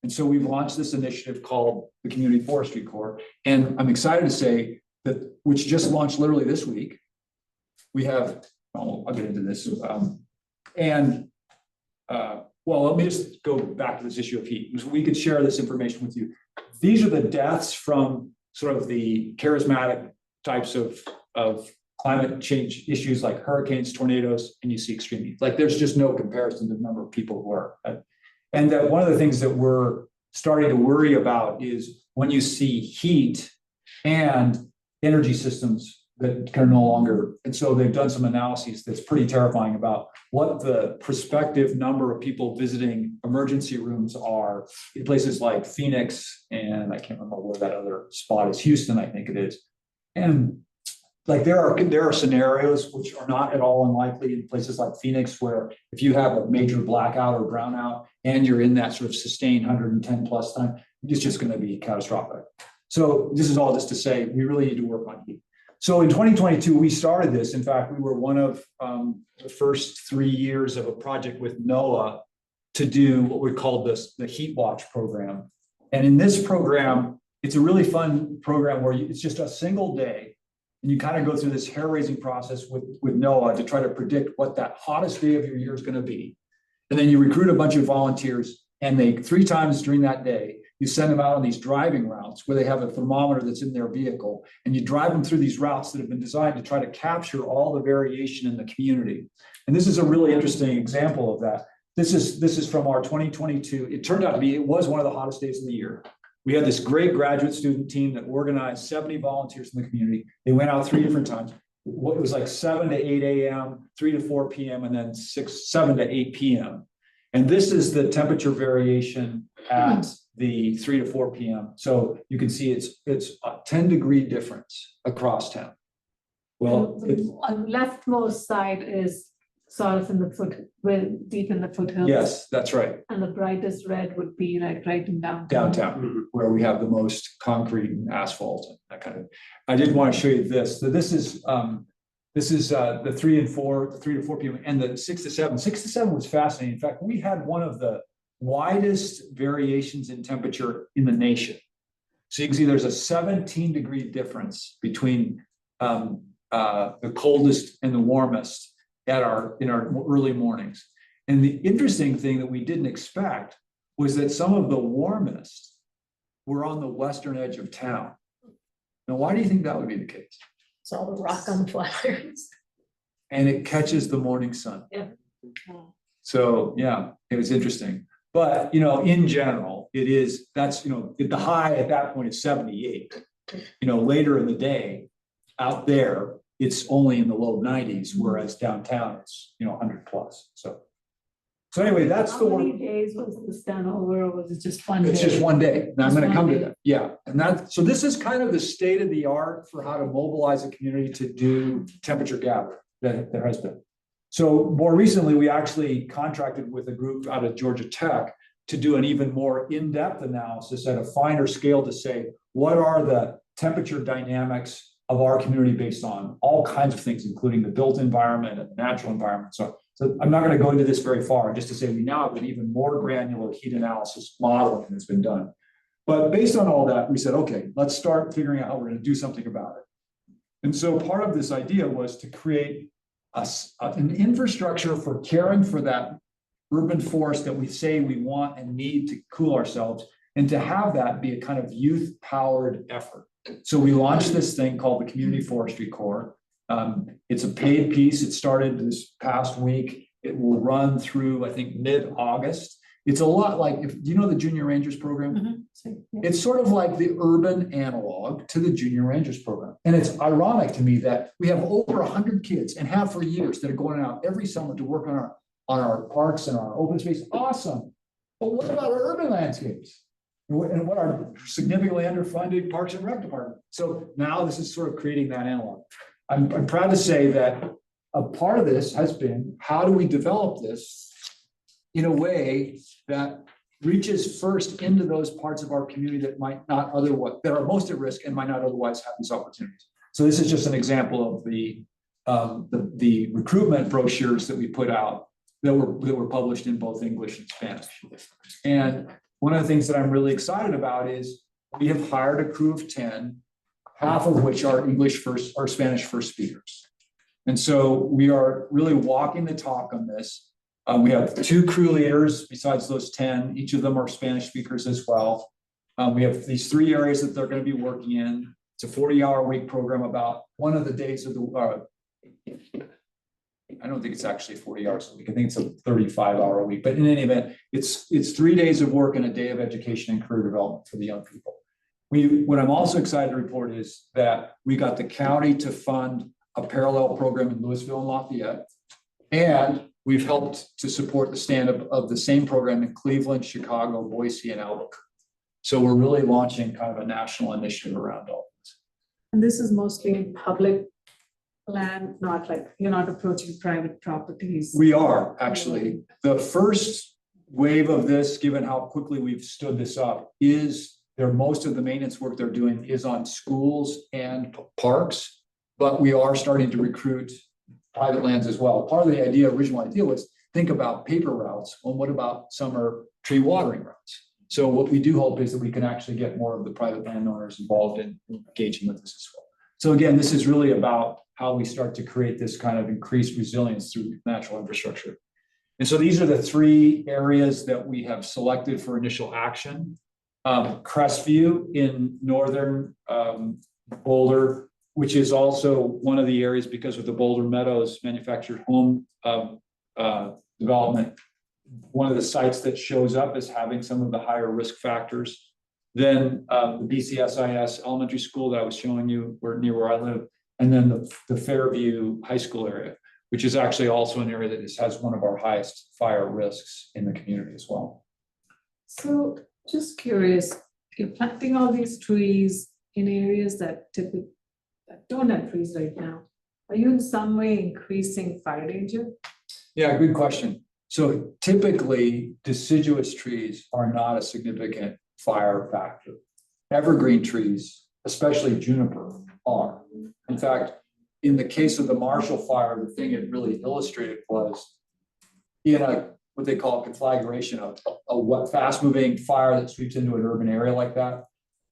And so we've launched this initiative called the Community Forestry Corps. And I'm excited to say that, which just launched literally this week, we have, I'll get into this. Well, let me just go back to this issue of heat. We could share this information with you. These are the deaths from sort of the charismatic types of climate change issues like hurricanes, tornadoes, and you see extreme heat. Like there's just no comparison to the number of people who are. And that one of the things that we're starting to worry about is when you see heat and energy systems that are no longer, and so they've done some analyses that's pretty terrifying about what the prospective number of people visiting emergency rooms are in places like Phoenix, and I can't remember where that other spot is, Houston, I think it is. And like there are scenarios which are not at all unlikely in places like Phoenix, where if you have a major blackout or brownout and you're in that sort of sustained 110 plus time, it's just going to be catastrophic. So this is all just to say we really need to work on heat. So in 2022, we started this. In fact, we were one of the first 3 years of a project with NOAA to do what we called the Heat Watch program. And in this program, it's a really fun program where it's just a single day. And you kind of go through this hair-raising process with NOAA to try to predict what that hottest day of your year is going to be. And then you recruit a bunch of volunteers, and they 3 times during that day, you send them out on these driving routes where they have a thermometer that's in their vehicle, and you drive them through these routes that have been designed to try to capture all the variation in the community. And this is a really interesting example of that. This is from our 2022. It turned out to be, it was one of the hottest days of the year. We had this great graduate student team that organized 70 volunteers in the community. They went out 3 different times. It was like 7 to 8 a.m., 3 to 4 p.m., and then 7 to 8 p.m. And this is the temperature variation at the 3 to 4 p.m. So you can see it's a 10-degree difference across town. Well, on the leftmost side is sort of in the deep in the foothills. yes, that's right. And the brightest red would be like right in downtown. Downtown, where we have the most concrete and asphalt and that kind of. I did want to show you this. So this is the 3 and 4, the 3 to 4 p.m. and the 6 to 7. 6 to 7 was fascinating. In fact, we had one of the widest variations in temperature in the nation. So you can see there's a 17-degree difference between the coldest and the warmest in our early mornings. And the interesting thing that we didn't expect was that some of the warmest were on the western edge of town. Now, why do you think that would be the case? It's all the rock on the Flatirons. And it catches the morning sun. Yeah. So yeah, it was interesting. But in general, the high at that point is 78. Later in the day, out there, it's only in the low 90s, whereas downtown it's 100 plus. So So anyway, that's the How many work. days was this done over, or was it just one day? It's just one day. Now I'm Just gonna one come to day. that. Yeah, and that, so this is kind of the state of the art for how to mobilize a community to do temperature gathering that there has been. So more recently, we actually contracted with a group out of Georgia Tech to do an even more in-depth analysis at a finer scale to say, what are the temperature dynamics of our community based on all kinds of things, including the built environment and the natural environment. So I'm not going to go into this very far, just to say we now have an even more granular heat analysis modeling that's been done. But based on all that, we said, okay, let's start figuring out how we're going to do something about it. And so part of this idea was to create an infrastructure for caring for that urban forest that we say we want and need to cool ourselves, and to have that be a kind of youth-powered effort. So we launched this thing called the Community Forestry Corps. It's a paid piece. It started this past week. It will run through, I think, mid-August. It's a lot like, do you know the Junior Rangers program? It's sort of like the urban analog to the Junior Rangers program. And it's ironic to me that we have over 100 kids, and have for years, that are going out every summer to work on our parks and our open space. Awesome. But what about our urban landscapes? And what are significantly underfunded parks and rec department? So now this is sort of creating that analog. I'm proud to say that a part of this has been, how do we develop this in a way that reaches first into those parts of our community that might not otherwise, that are most at risk and might not otherwise have these opportunities. So this is just an example of the recruitment brochures that we put out that were published in both English and Spanish. And one of the things that I'm really excited about is we have hired a crew of 10, half of which are English first or Spanish first speakers. And so we are really walking the talk on this. We have 2 crew leaders besides those 10. Each of them are Spanish speakers as well. We have these 3 areas that they're going to be working in. It's a 40-hour-a-week program. About one of the days of the I don't think it's actually 40 hours a week. I think it's a 35-hour a week. But in any event, it's 3 days of work and a day of education and career development for the young people. What I'm also excited to report is that we got the county to fund a parallel program in Louisville and Lafayette, and we've helped to support the stand-up of the same program in Cleveland, Chicago, Boise, and Albuquerque. So we're really launching kind of a national initiative around all this. And this is mostly public land, not like, you're not approaching private properties. We are actually. The first wave of this, given how quickly we've stood this up, is most of the maintenance work they're doing is on schools and parks, but we are starting to recruit private lands as well. Part of the original idea was think about paper routes. Well, what about summer tree watering routes? So what we do hope is that we can actually get more of the private landowners involved in engaging with this as well. So again, this is really about how we start to create this kind of increased resilience through natural infrastructure. And so these are the 3 areas that we have selected for initial action. Crestview in northern Boulder, which is also one of the areas, because of the Boulder Meadows manufactured home development, one of the sites that shows up as having some of the higher risk factors. Then the BCSIS elementary school that I was showing you near where I live, and then the Fairview High School area, which is actually also an area that has one of our highest fire risks in the community as well. So just curious, you're planting all these trees in areas that don't have trees right now. Are you in some way increasing fire danger? Yeah, good question. So typically, deciduous trees are not a significant fire factor. Evergreen trees, especially juniper, are. In fact, in the case of the Marshall Fire, the thing it really illustrated was in what they call a conflagration, a fast-moving fire that sweeps into an urban area like that.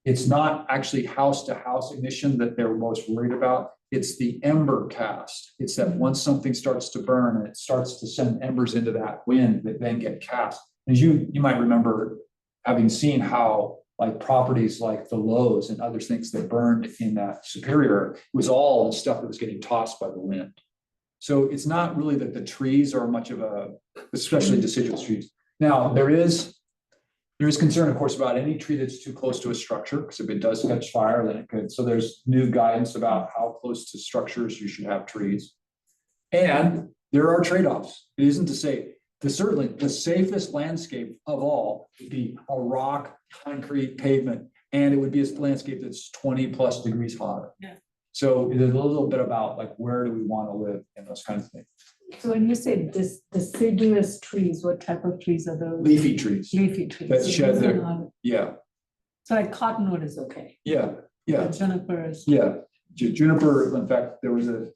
It's not actually house-to-house ignition that they're most worried about. It's the ember cast. It's that once something starts to burn and it starts to send embers into that wind that then get cast. As you might remember having seen how like properties like the Lowe's and other things that burned in that Superior, it was all the stuff that was getting tossed by the wind. So it's not really that the trees are much of especially deciduous trees. Now there is concern, of course, about any tree that's too close to a structure, because if it does catch fire, then it could. So there's new guidance about how close to structures you should have trees. And there are trade-offs. It isn't to say certainly the safest landscape of all would be a rock, concrete pavement, and it would be a landscape that's 20+ degrees hotter. Yeah. So there's a little bit about like, where do we want to live and those kinds of things. So when you say this deciduous trees, what type of trees are those? Leafy trees, Leafy trees. that So shed those are their- not- yeah, So like cottonwood is okay, yeah, yeah. but junipers. Yeah, juniper, in fact, there was a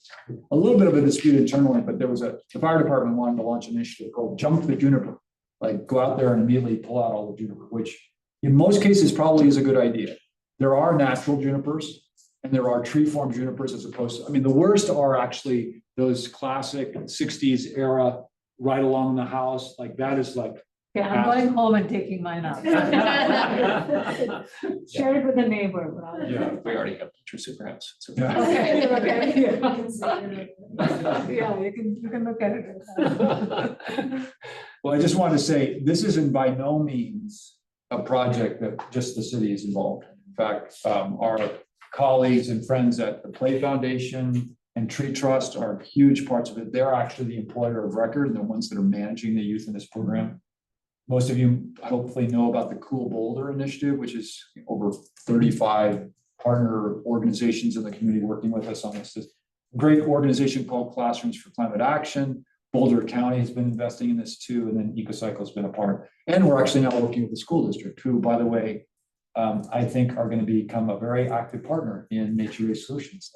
little bit of a dispute internally, but the fire department wanted to launch an initiative called Jump the Juniper. Like, go out there and immediately pull out all the juniper, which in most cases probably is a good idea. There are natural junipers and there are tree formed junipers as opposed to, I mean, the worst are actually those classic 60s era right along the house, like that is like, Yeah, I'm going home and taking mine out. Share it with a neighbor. but I'll- yeah. We already have pictures of perhaps. So- Yeah. Okay, okay. Yeah, you can see it. Yeah, you can look at it. Well, I just wanted to say, this isn't by no means a project that just the city is involved in. In fact, our colleagues and friends at the Play Foundation and Tree Trust are huge parts of it. They're actually the employer of record and the ones that are managing the youth in this program. Most of you hopefully know about the Cool Boulder Initiative, which is over 35 partner organizations in the community working with us on this. This great organization called Classrooms for Climate Action. Boulder County has been investing in this too, and then EcoCycle has been a part. And we're actually now working with the school district, who, by the way, I think are going to become a very active partner in nature-based solutions.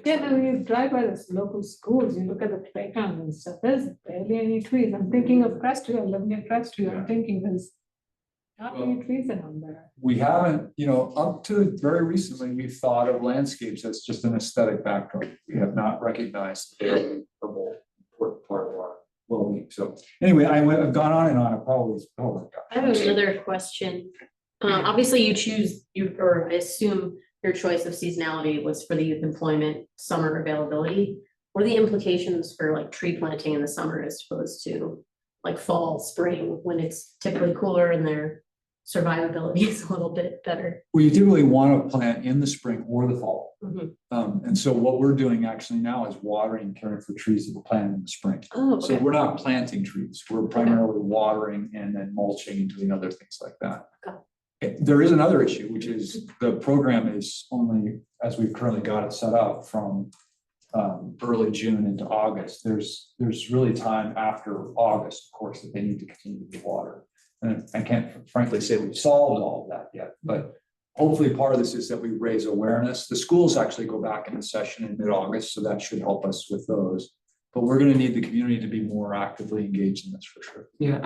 Yeah, no, you drive by the local schools, you look at the playgrounds and stuff, there's barely any trees. I'm thinking of Crestview, I live near Crestview, I'm thinking there's not many trees around there. We haven't, up to very recently, we thought of landscapes as just an aesthetic backdrop. We have not recognized their important part of our well-being. So anyway, I've gone on and on. I probably, oh my I have gosh. another question. Obviously I assume your choice of seasonality was for the youth employment, summer availability. What are the implications for like tree planting in the summer as opposed to like fall, spring, when it's typically cooler and their survivability is a little bit better? Well, you typically want to plant in the spring or the fall. Mhm. And so what we're doing actually now is watering and caring for trees that we're planting in the spring. Oh, So okay. we're not planting trees. We're primarily watering and then mulching and doing other things like that. Got There is another issue, which is the program is only, as we've currently got it set up, from early June into August. There's really time after August, of course, that they need to continue to water. And I can't frankly say we've solved all of that yet, but hopefully part of this is that we raise awareness. The schools actually go back into session in mid-August, so that should help us with those. But we're gonna need the community to be more actively engaged in this for sure. Yeah,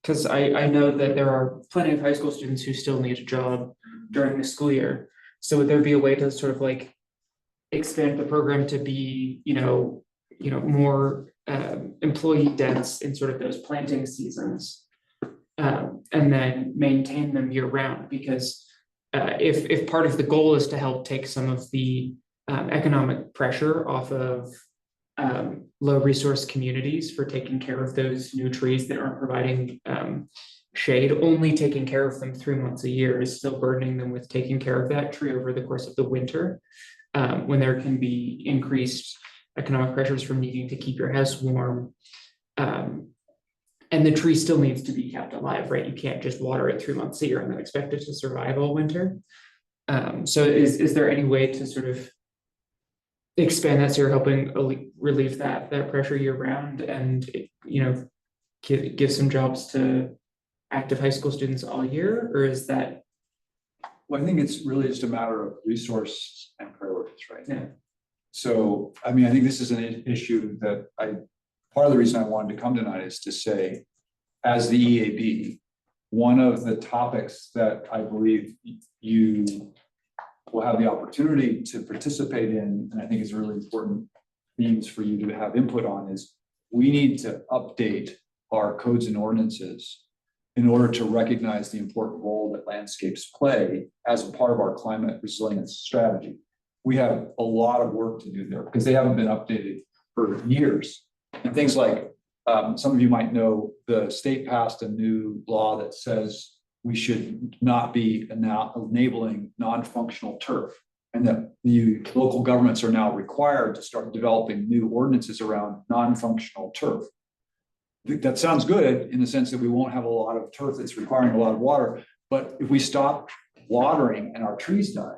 because I know that there are plenty of high school students who still need a job during the school year. So would there be a way to sort of like expand the program to be, more employee dense in sort of those planting seasons? And then maintain them year round, because if part of the goal is to help take some of the economic pressure off of low resource communities for taking care of those new trees that aren't providing shade, only taking care of them 3 months a year is still burdening them with taking care of that tree over the course of the winter, when there can be increased economic pressures from needing to keep your house warm. And the tree still needs to be kept alive, right? You can't just water it 3 months a year and then expect it to survive all winter. So is there any way to sort of expand that so you're helping relieve that pressure year round and, give some jobs to active high school students all year? Or is that? Well, I think it's really just a matter of resource and priorities, right? Yeah. So, I mean, I think this is an issue that part of the reason I wanted to come tonight is to say, as the EAB, one of the topics that I believe you will have the opportunity to participate in, and I think is really important themes for you to have input on, is we need to update our codes and ordinances in order to recognize the important role that landscapes play as a part of our climate resilience strategy. We have a lot of work to do there because they haven't been updated for years. And things like, some of you might know, the state passed a new law that says we should not be enabling non-functional turf, and that the local governments are now required to start developing new ordinances around non-functional turf. that sounds good in the sense that we won't have a lot of turf that's requiring a lot of water. But if we stop watering and our trees die,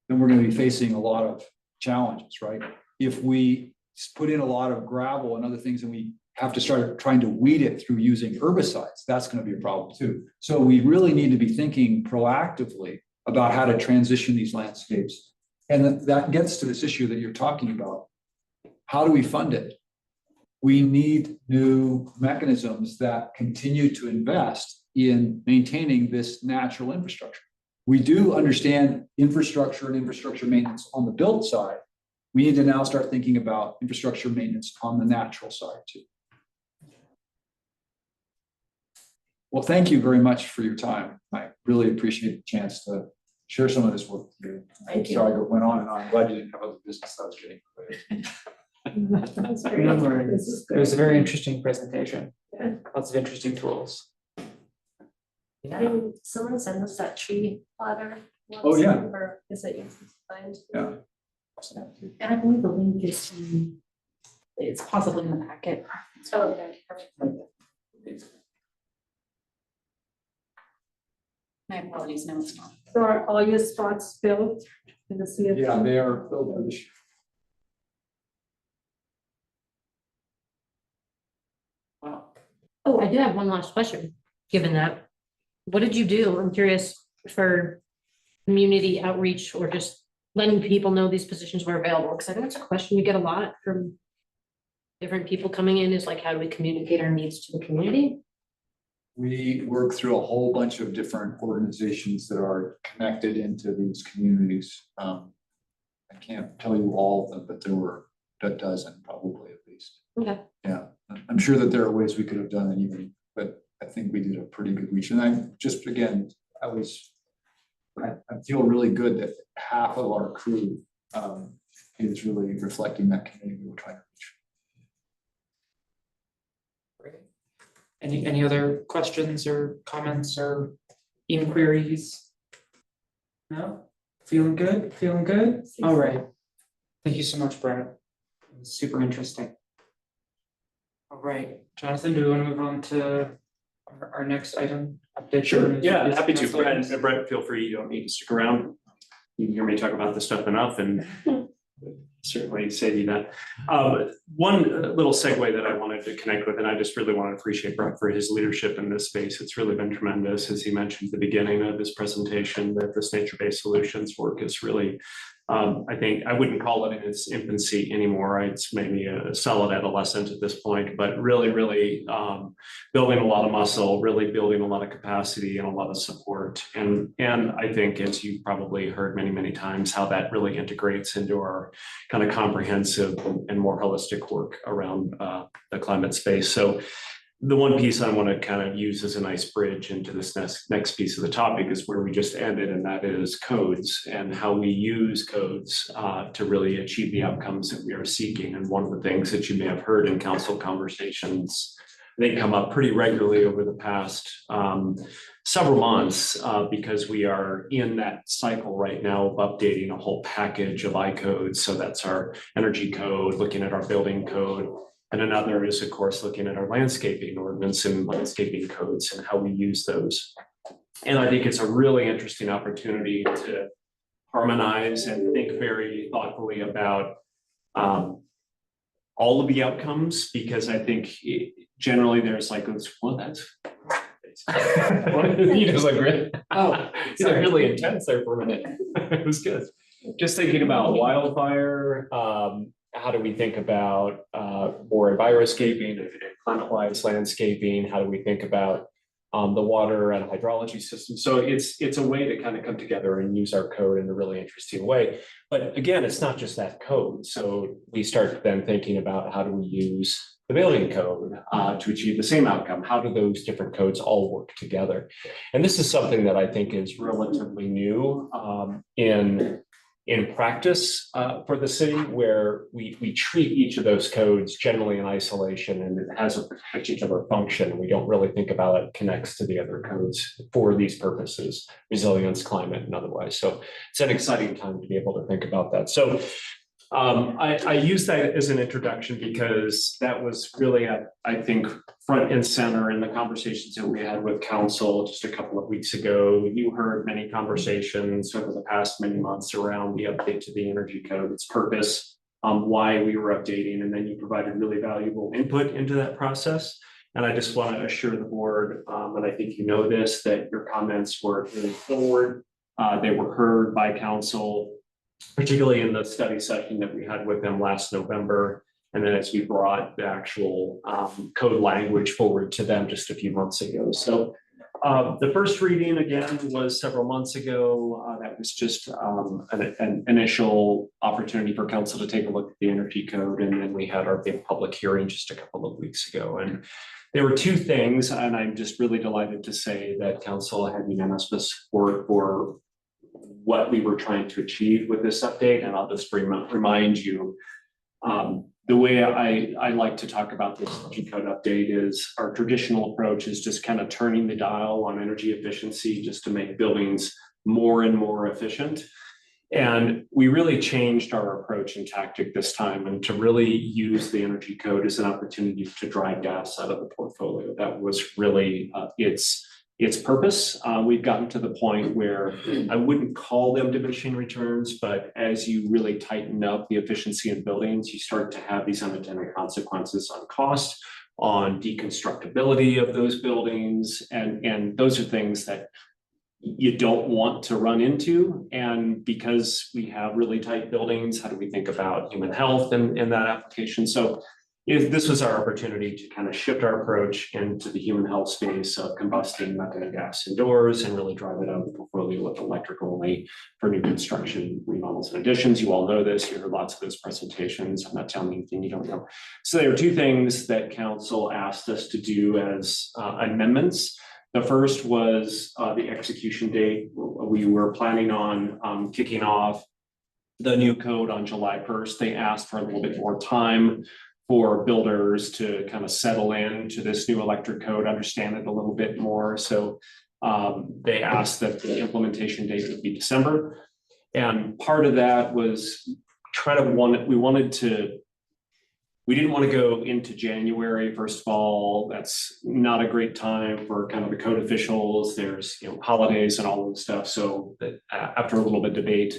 then we're going to be facing a lot of challenges, right? If we put in a lot of gravel and other things and we have to start trying to weed it through using herbicides, that's going to be a problem too. So we really need to be thinking proactively about how to transition these landscapes. And that gets to this issue that you're talking about. How do we fund it? We need new mechanisms that continue to invest in maintaining this natural infrastructure. We do understand infrastructure and infrastructure maintenance on the built side. We need to now start thinking about infrastructure maintenance on the natural side too. Well, thank you very much for your time. I really appreciate the chance to share some of this work with you. Thank you. Sorry, I went on and on. I'm glad you didn't have other business I was getting. That's great. No worries. This is It was a great. very interesting presentation. Yeah. Lots of interesting tools. Did someone send us that tree platter? Oh, yeah. Or is it easy to find? Yeah. And I believe the link is in, it's possibly in the packet. Oh, okay, perfect. My apologies, no, it's not. So are all your spots filled in the CFP? Yeah, they are filled for this year. Wow. Oh, I do have one last question, given that. What did you do? I'm curious for community outreach or just letting people know these positions were available, because I think it's a question you get a lot from different people coming in, is like, how do we communicate our needs to the community? We work through a whole bunch of different organizations that are connected into these communities. I can't tell you all of them, but there were a dozen probably at least. Okay. Yeah, I'm sure that there are ways we could have done it even, but I think we did a pretty good reach. And I just, again, I feel really good that half of our crew is really reflecting that community we were trying to reach. Great. Any other questions or comments or inquiries? No? Feeling good? Feeling good? All right. Thank you so much, Brett. It was super interesting. All right, Jonathan, do we want to move on to our next item? Update Sure, on yeah, this- happy to. this items? Brett, feel free, you don't need to stick around. You can hear me talk about this stuff enough and certainly save you that. One little segue that I wanted to connect with, and I just really want to appreciate Brett for his leadership in this space. It's really been tremendous, as he mentioned at the beginning of his presentation, that this nature-based solutions work is really, I think, I wouldn't call it in its infancy anymore. It's maybe a solid adolescent at this point, but really, really building a lot of muscle, really building a lot of capacity and a lot of support. And I think, as you probably heard many, many times, how that really integrates into our kind of comprehensive and more holistic work around the climate space. So the one piece I want to kind of use as a nice bridge into this next piece of the topic is where we just ended, and that is codes and how we use codes to really achieve the outcomes that we are seeking. And one of the things that you may have heard in council conversations, they come up pretty regularly over the past several months because we are in that cycle right now of updating a whole package of I-codes. So that's our energy code, looking at our building code. And another is, of course, looking at our landscaping ordinance and landscaping codes and how we use those. And I think it's a really interesting opportunity to harmonize and think very thoughtfully about all of the outcomes, because I think generally there's like, well, that's. You just like, really? Oh, You look really intense there for a minute. It was good. Just thinking about wildfire, how do we think about more enviroscaping, climate-wise landscaping? How do we think about the water and hydrology system? So it's a way to kind of come together and use our code in a really interesting way. But again, it's not just that code. So we start then thinking about how do we use the building code to achieve the same outcome? How do those different codes all work together? And this is something that I think is relatively new in practice for the city, where we treat each of those codes generally in isolation, and it has a particular function. We don't really think about it connects to the other codes for these purposes, resilience, climate, and otherwise. So it's an exciting time to be able to think about that. So I use that as an introduction because that was really, I think, front and center in the conversations that we had with council just a couple of weeks ago. You heard many conversations over the past many months around the update to the energy code, its purpose, why we were updating, and then you provided really valuable input into that process. And I just want to assure the board, and I think you know this, that your comments were really forward. They were heard by council, particularly in the study session that we had with them last November. And then as we brought the actual code language forward to them just a few months ago. So the first reading again was several months ago. That was just an initial opportunity for council to take a look at the energy code. And then we had our big public hearing just a couple of weeks ago. And there were two things, and I'm just really delighted to say that council had unanimous support for what we were trying to achieve with this update. And I'll just remind you, the way I like to talk about this energy code update is our traditional approach is just kind of turning the dial on energy efficiency just to make buildings more and more efficient. And we really changed our approach and tactic this time, and to really use the energy code as an opportunity to drive gas out of the portfolio. That was really its purpose. We've gotten to the point where I wouldn't call them diminishing returns, but as you really tighten up the efficiency in buildings, you start to have these unintended consequences on cost, on deconstructibility of those buildings. And those are things that you don't want to run into. And because we have really tight buildings, how do we think about human health in that application? So this was our opportunity to kind of shift our approach into the human health space of combusting methane gas indoors and really drive it out of the portfolio with electric only for new construction, remodels and additions. You all know this, you heard lots of those presentations. I'm not telling you anything you don't know. So there are two things that council asked us to do as amendments. The first was the execution date. We were planning on kicking off the new code on July 1st. They asked for a little bit more time for builders to kind of settle in to this new electric code, understand it a little bit more. So they asked that the implementation date would be December. And part of that was we didn't want to go into January, first of all. That's not a great time for kind of the code officials. There's holidays and all of the stuff. So that after a little bit of debate,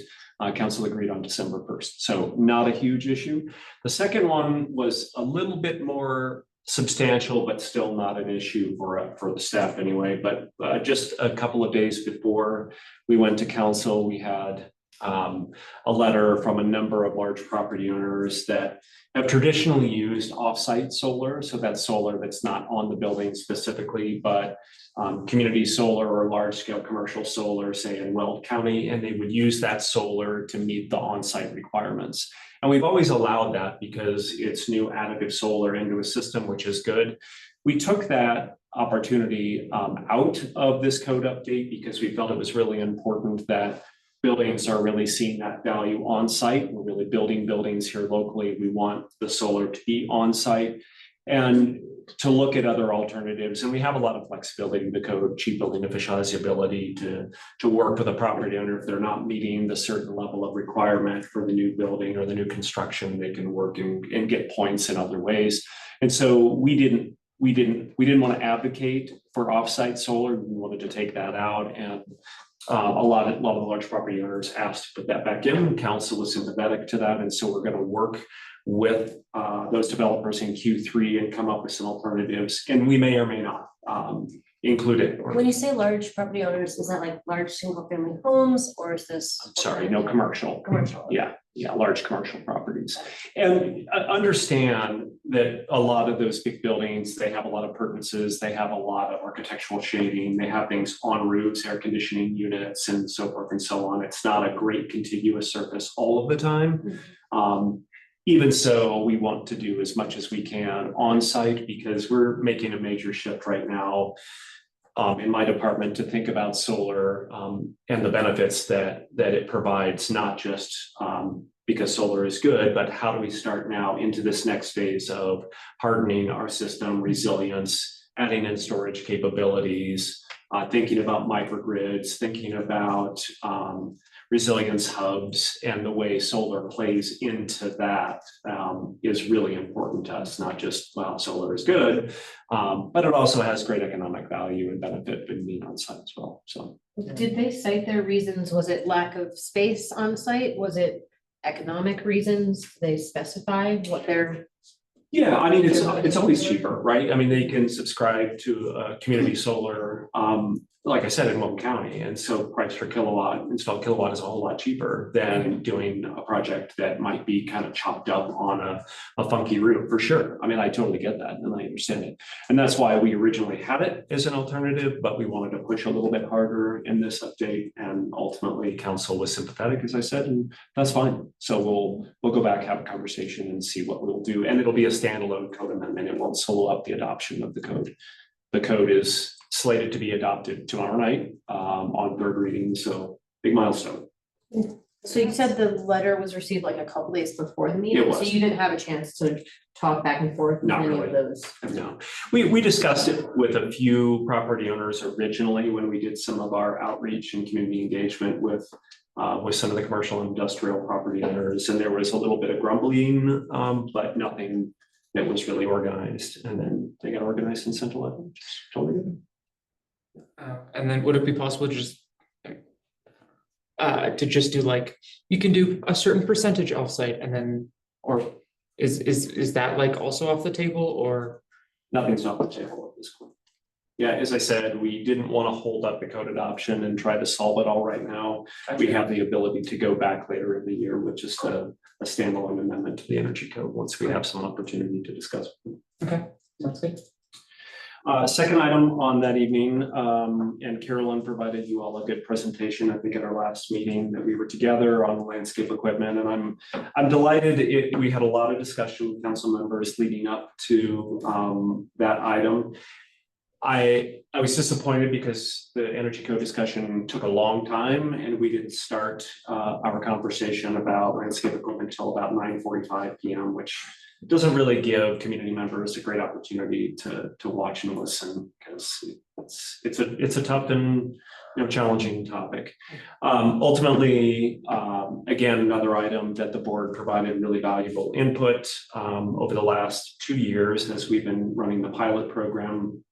council agreed on December 1st. So not a huge issue. The second one was a little bit more substantial, but still not an issue for the staff anyway. But just a couple of days before we went to council, we had a letter from a number of large property owners that have traditionally used offsite solar. So that's solar that's not on the building specifically, but community solar or large scale commercial solar, say in Weld County, and they would use that solar to meet the on-site requirements. And we've always allowed that because it's new additive solar into a system, which is good. We took that opportunity out of this code update because we felt it was really important that buildings are really seeing that value on site. We're really building buildings here locally. We want the solar to be on site and to look at other alternatives. And we have a lot of flexibility in the code. Chief Building Official has the ability to work with a property owner if they're not meeting the certain level of requirement for the new building or the new construction. They can work and get points in other ways. And so we didn't want to advocate for offsite solar. We wanted to take that out, and a lot of the large property owners asked to put that back in. Council was sympathetic to that, and so we're going to work with those developers in Q3 and come up with some alternatives, and we may or may not include it. When you say large property owners, is that like large single family homes, or is this? I'm sorry, no, commercial. Commercial. Yeah, large commercial properties. And understand that a lot of those big buildings, they have a lot of purposes, they have a lot of architectural shading, they have things on roofs, air conditioning units, and so forth and so on. It's not a great contiguous surface all of the time. Even so, we want to do as much as we can on site because we're making a major shift right now in my department to think about solar and the benefits that it provides, not just because solar is good, but how do we start now into this next phase of hardening our system, resilience, adding in storage capabilities, thinking about microgrids, thinking about resilience hubs and the way solar plays into that is really important to us, not just, well, solar is good, but it also has great economic value and benefit in being on site as well, so. Did they cite their reasons? Was it lack of space on site? Was it economic reasons? Did they specify what their? Yeah, I mean, it's always cheaper, right? I mean, they can subscribe to community solar, like I said, in Multnomah County. And so price per kilowatt, installed kilowatt is a whole lot cheaper than doing a project that might be kind of chopped up on a funky route, for sure. I mean, I totally get that and I understand it. And that's why we originally had it as an alternative, but we wanted to push a little bit harder in this update. And ultimately council was sympathetic, as I said, and that's fine. So we'll go back, have a conversation and see what we'll do. And it'll be a standalone code amendment. It won't solo up the adoption of the code. The code is slated to be adopted tomorrow night on third reading, so big milestone. So you said the letter was received like a couple days before the meeting, It so was. you didn't have a chance to talk back and forth with Not any really. of those? No, we discussed it with a few property owners originally when we did some of our outreach and community engagement with some of the commercial and industrial property owners, and there was a little bit of grumbling, but nothing that was really organized. And then they got organized and sent a letter, which is totally good. And then would it be possible to just do like, you can do a certain percentage offsite and then, or is that like also off the table or? Nothing's off the table at this point. Yeah, as I said, we didn't want to hold up the code adoption and try to solve it all right now. We have the ability to go back later in the year with just a standalone amendment to the energy code once we have some opportunity to discuss. Okay, sounds good. Second item on that evening, and Carolyn provided you all a good presentation, I think at our last meeting that we were together on landscape equipment, and I'm delighted we had a lot of discussion with council members leading up to that item. I was disappointed because the energy code discussion took a long time and we didn't start our conversation about landscape equipment until about 9:45 p.m., which doesn't really give community members a great opportunity to watch and listen, because it's a tough and challenging topic. Ultimately, again, another item that the board provided really valuable input over the last 2 years as we've been running the pilot program.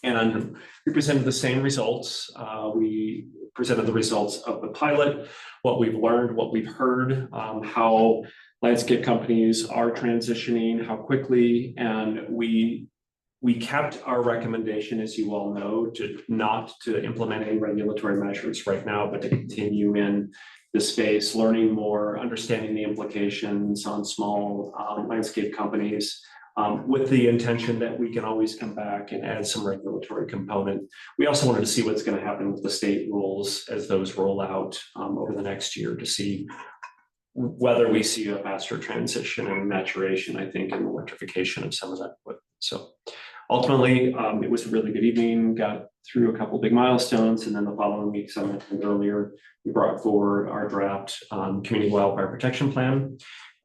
And we presented the same results. We presented the results of the pilot, what we've learned, what we've heard, how landscape companies are transitioning, how quickly, and we kept our recommendation, as you all know, not to implement any regulatory measures right now, but to continue in the space, learning more, understanding the implications on small landscape companies. With the intention that we can always come back and add some regulatory component. We also wanted to see what's going to happen with the state rules as those roll out over the next year to see whether we see a faster transition and maturation, I think, in the electrification of some of that. So ultimately, it was a really good evening, got through a couple big milestones, and then the following week, as I mentioned earlier, we brought forward our draft community wildfire protection plan.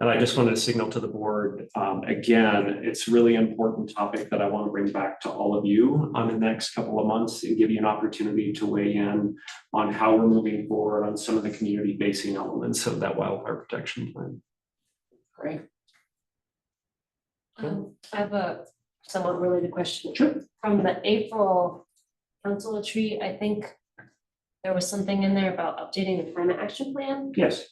And I just wanted to signal to the board, again, it's a really important topic that I want to bring back to all of you on the next couple of months and give you an opportunity to weigh in on how we're moving forward on some of the community facing elements of that wildfire protection plan. Great. I have a somewhat related question. Sure. From the April council retreat, I think there was something in there about updating the climate action plan. Yes.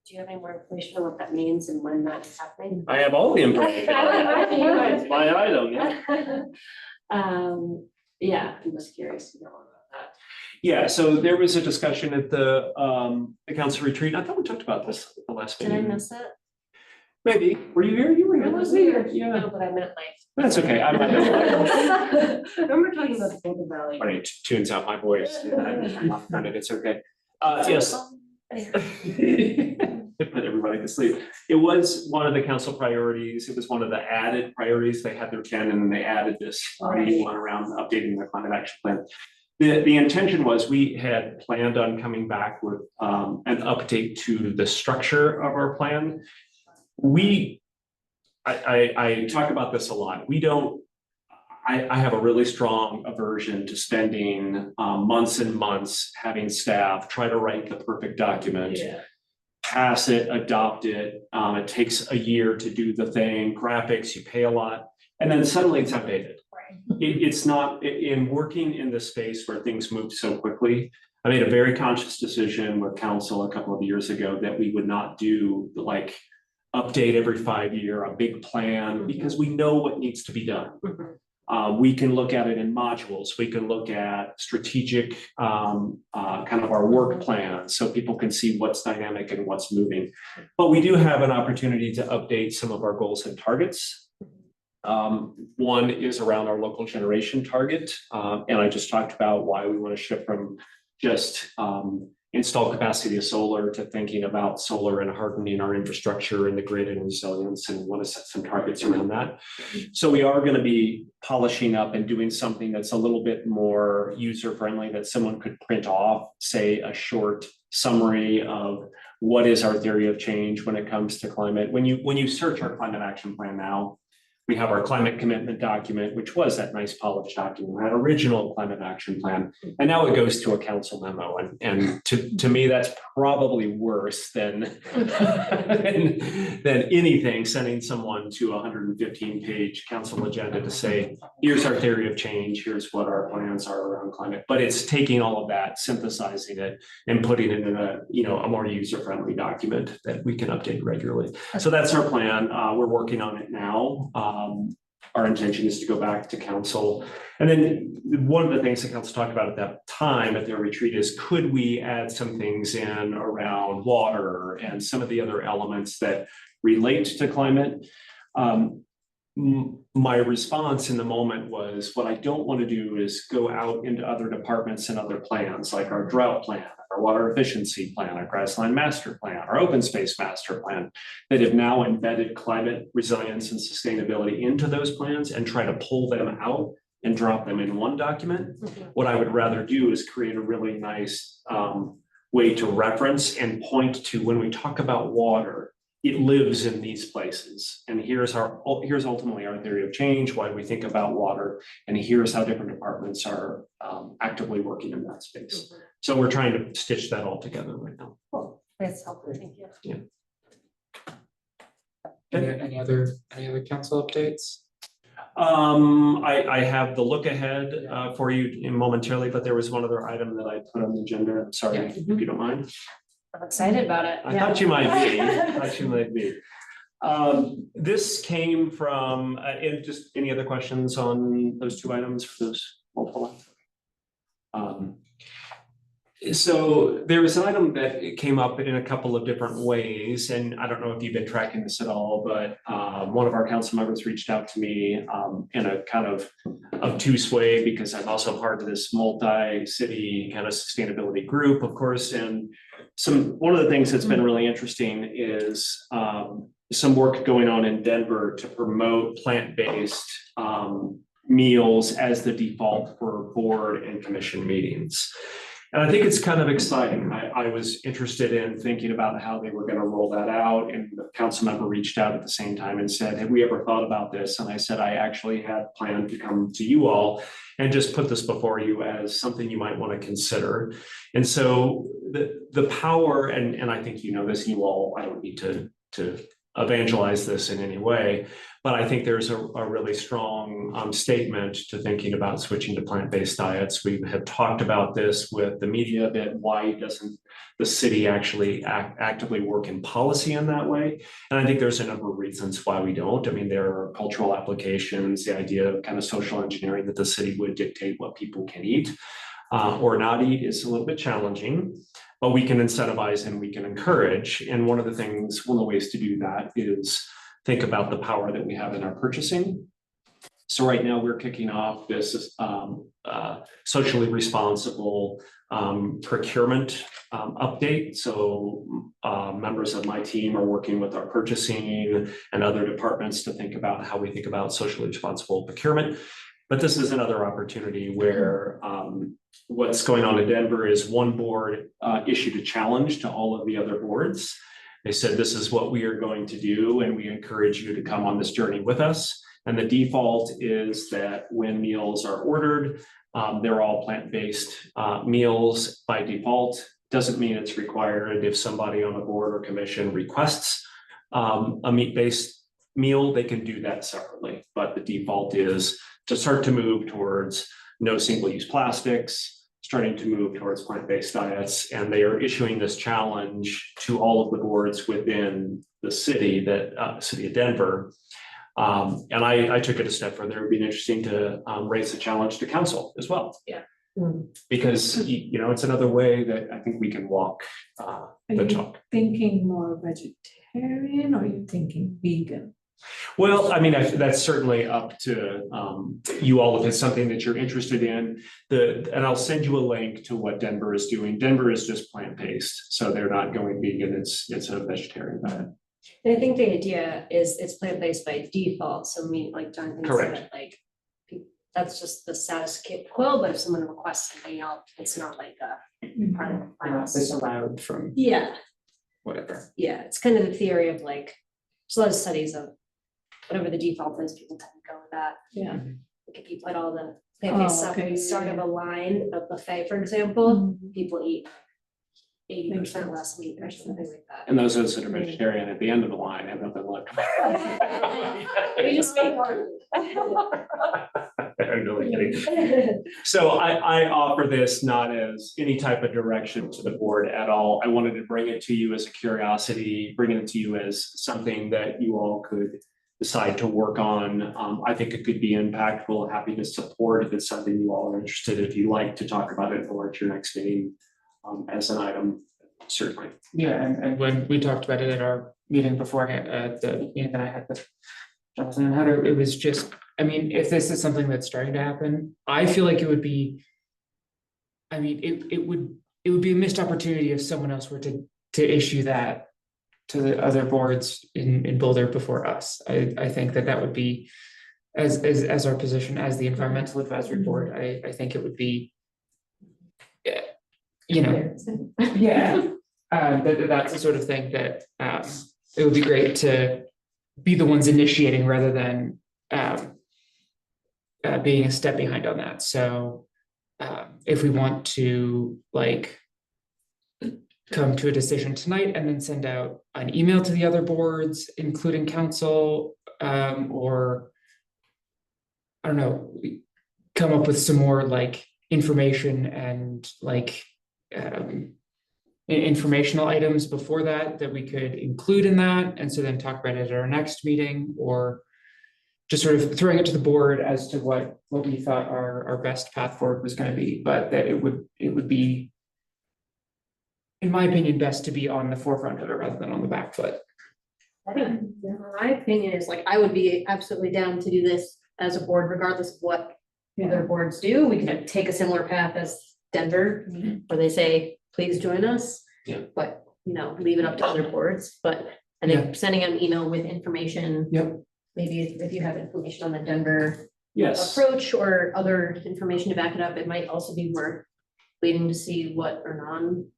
Do you have any more information on what that means and when that's happening? I have all the information. It's my item, yeah. Yeah, I'm just curious to know about that. Yeah, so there was a discussion at the council retreat. I thought we talked about this at the last Did I meeting. miss it? Maybe. Were you here? You were I here. was here. Yeah. No, but I meant like. That's okay. I might have. I remember talking about the Golden Valley. When it tunes out my voice, I'm not kind of, it's okay. Yes. Put everybody to sleep. It was one of the council priorities. It was one of the added priorities. They had their 10 and then they added this one around updating the climate action plan. The intention was we had planned on coming back with an update to the structure of our plan. I talk about this a lot. I have a really strong aversion to spending months and months having staff try to write the perfect document. Pass it, adopt it. It takes a year to do the thing, graphics, you pay a lot, and then suddenly it's outdated. It's not, in working in this space where things move so quickly, I made a very conscious decision with council a couple of years ago that we would not do like update every 5 year, a big plan, because we know what needs to be done. We can look at it in modules. We can look at strategic kind of our work plan so people can see what's dynamic and what's moving. But we do have an opportunity to update some of our goals and targets. One is around our local generation target. And I just talked about why we want to shift from just install capacity of solar to thinking about solar and hardening our infrastructure and the grid and resilience, and want to set some targets around that. So we are going to be polishing up and doing something that's a little bit more user friendly that someone could print off, say a short summary of what is our theory of change when it comes to climate. When you search our climate action plan now, we have our climate commitment document, which was that nice polished document, that original climate action plan. And now it goes to a council memo. And to me, that's probably worse than anything, sending someone to a 115-page council agenda to say, here's our theory of change, here's what our plans are around climate. But it's taking all of that, synthesizing it, and putting it in a more user-friendly document that we can update regularly. So that's our plan. We're working on it now. Our intention is to go back to council. And then one of the things that council talked about at that time at their retreat is, could we add some things in around water and some of the other elements that relate to climate? My response in the moment was, what I don't want to do is go out into other departments and other plans, like our drought plan, our water efficiency plan, our grassland master plan, our open space master plan, that have now embedded climate resilience and sustainability into those plans and try to pull them out and drop them in one document. What I would rather do is create a really nice way to reference and point to, when we talk about water, it lives in these places. And here's ultimately our theory of change, why we think about water, and here's how different departments are actively working in that space. So we're trying to stitch that all together right now. Cool. That's helpful, thank you. Any other council updates? I have the look ahead for you momentarily, but there was one other item that I put on the agenda. I'm sorry, if you don't mind. I'm excited about it. I thought you might be. This came from, and just any other questions on those two items for those multiple items? So there was an item that came up in a couple of different ways, and I don't know if you've been tracking this at all, but one of our council members reached out to me in a kind of obtuse way, because I'm also part of this multi-city kind of sustainability group, of course. And one of the things that's been really interesting is some work going on in Denver to promote plant-based meals as the default for board and commission meetings. And I think it's kind of exciting. I was interested in thinking about how they were going to roll that out, and the council member reached out at the same time and said, have we ever thought about this? And I said, I actually had planned to come to you all and just put this before you as something you might want to consider. And so the power, and I think you know this, you all, I don't need to evangelize this in any way, but I think there's a really strong statement to thinking about switching to plant-based diets. We have talked about this with the media a bit. Why doesn't the city actually actively work in policy in that way? And I think there's a number of reasons why we don't. I mean, there are cultural applications, the idea of kind of social engineering, that the city would dictate what people can eat or not eat is a little bit challenging. But we can incentivize and we can encourage. And one of the ways to do that is think about the power that we have in our purchasing. So right now we're kicking off this socially responsible procurement update. So members of my team are working with our purchasing and other departments to think about how we think about socially responsible procurement. But this is another opportunity where what's going on in Denver is one board issued a challenge to all of the other boards. They said, this is what we are going to do, and we encourage you to come on this journey with us. And the default is that when meals are ordered, they're all plant-based meals by default. Doesn't mean it's required. If somebody on the board or commission requests a meat-based meal, they can do that separately. But the default is to start to move towards no single-use plastics, starting to move towards plant-based diets. And they are issuing this challenge to all of the boards within the city, city of Denver. And I took it a step further. It would be interesting to raise the challenge to council as well. Yeah. Because, it's another way that I think we can walk the Are you talk. thinking more vegetarian or are you thinking vegan? Well, I mean, that's certainly up to you all if it's something that you're interested in. And I'll send you a link to what Denver is doing. Denver is just plant-based, so they're not going vegan. It's a vegetarian diet. And I think the idea is it's plant-based by default, so like Jonathan Correct. said, like, that's just the status quo, but if someone requests something else, it's not like a part of the It's plans. allowed from Yeah, whatever. yeah, it's kind of the theory of like, there's a lot of studies of whatever the default is, people tend to go with that. Yeah. Like if you put all the plant-based stuff at the start of a line, a buffet, for example, people eat 80% less meat or something like that. And those of us that are vegetarian at the end of the line have nothing left. We just make more. I'm really kidding. So I offer this not as any type of direction to the board at all. I wanted to bring it to you as a curiosity, bring it to you as something that you all could decide to work on. I think it could be impactful, happy to support if it's something you all are interested in. If you'd like to talk about it or at your next meeting as an item, certainly. Yeah, and when we talked about it at our meeting beforehand, the meeting that I had with Jonathan and Heather, it was just, I mean, if this is something that's starting to happen, I feel like it would be, I mean, it would be a missed opportunity if someone else were to issue that to the other boards in Boulder before us. I think that would be, as our position as the environmental advisory board, I think it would be, yeah, that's the sort of thing that it would be great to be the ones initiating rather than being a step behind on that. So if we want to come to a decision tonight and then send out an email to the other boards, including council, or I don't know, come up with some more information and informational items before that we could include in that, and so then talk about it at our next meeting, or just sort of throwing it to the board as to what we thought our best path forward was going to be, but that it would be, in my opinion, best to be on the forefront of it rather than on the back foot. I think, my opinion is I would be absolutely down to do this as a board, regardless of what other boards do. We can take a similar path as Denver, where they say, please join us. Yeah. But, leave it up to other boards, but I think sending an email with information. Yep. Maybe if you have information on the Denver Yes. approach or other information to back it up, it might also be worth waiting to see what Hernan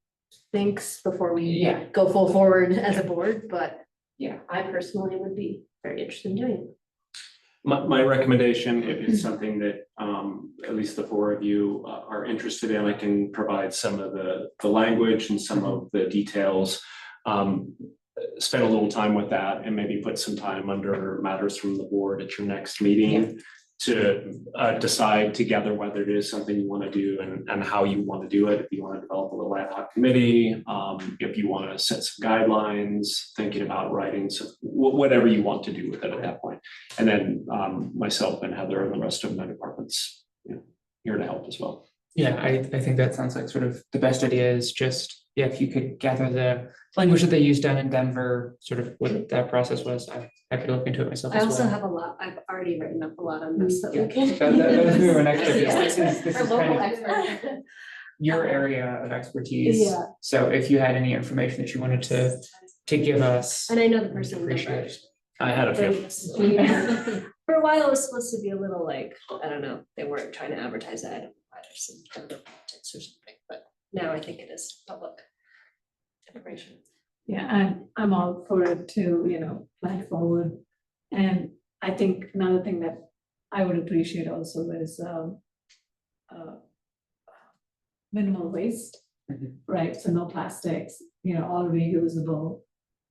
thinks before we go full forward as a board, but I personally would be very interested in doing it. My recommendation, if it's something that at least the four of you are interested in, I can provide some of the language and some of the details. Spend a little time with that and maybe put some time under matters from the board at your next meeting to decide together whether it is something you want to do and how you want to do it. If you want to develop a little ad hoc committee, if you want to set some guidelines, thinking about writing, so whatever you want to do with it at that point. And then myself and Heather and the rest of my departments, here to help as well. Yeah, I think that sounds like sort of the best idea is just, if you could gather the language that they used down in Denver, sort of what that process was. I'm happy to look into it myself I as also well. have a lot, I've already written up a lot on this, so we Yeah. can. That was gonna be my next tip. Yeah. This is Our local kind of expert. your area of expertise. Yeah. So if you had any information that you wanted to give us. And I know the person in appreciate Denver. it. I had a few. For a while, it was supposed to be a little I don't know, they weren't trying to advertise that, I don't know why there's some Denver politics or something, but now I think it is public information. Yeah, I'm all for it to, plan forward. And I think another thing that I would appreciate also is minimal waste, Mhm. right? So no plastics, all reusable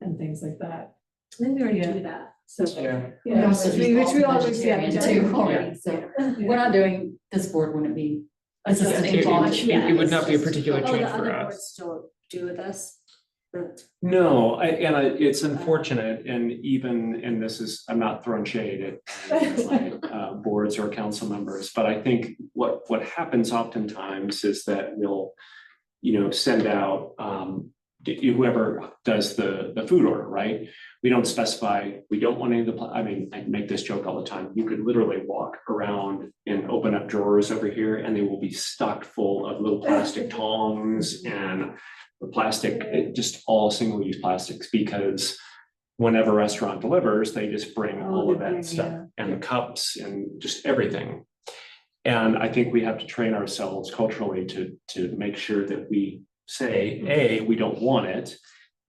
and things like that. I think we already Yeah. do that. So, Yeah. yeah, which we always Vegetarian too already, so we're not doing, this board wouldn't be. This is Adjusting a It- launch, it- yeah. It would not be a particular Oh, change the for other us. boards don't do with us. No, it's unfortunate and even, and this is, I'm not throwing shade at my boards or council members, but I think what happens oftentimes is that we'll, send out whoever does the food order, right? We don't specify, we don't want any of the, I mean, I make this joke all the time. You could literally walk around and open up drawers over here and they will be stocked full of little plastic tongs and the plastic, just all single-use plastics, because whenever a restaurant delivers, they just bring all of that stuff and the cups and just everything. And I think we have to train ourselves culturally to make sure that we say, we don't want it.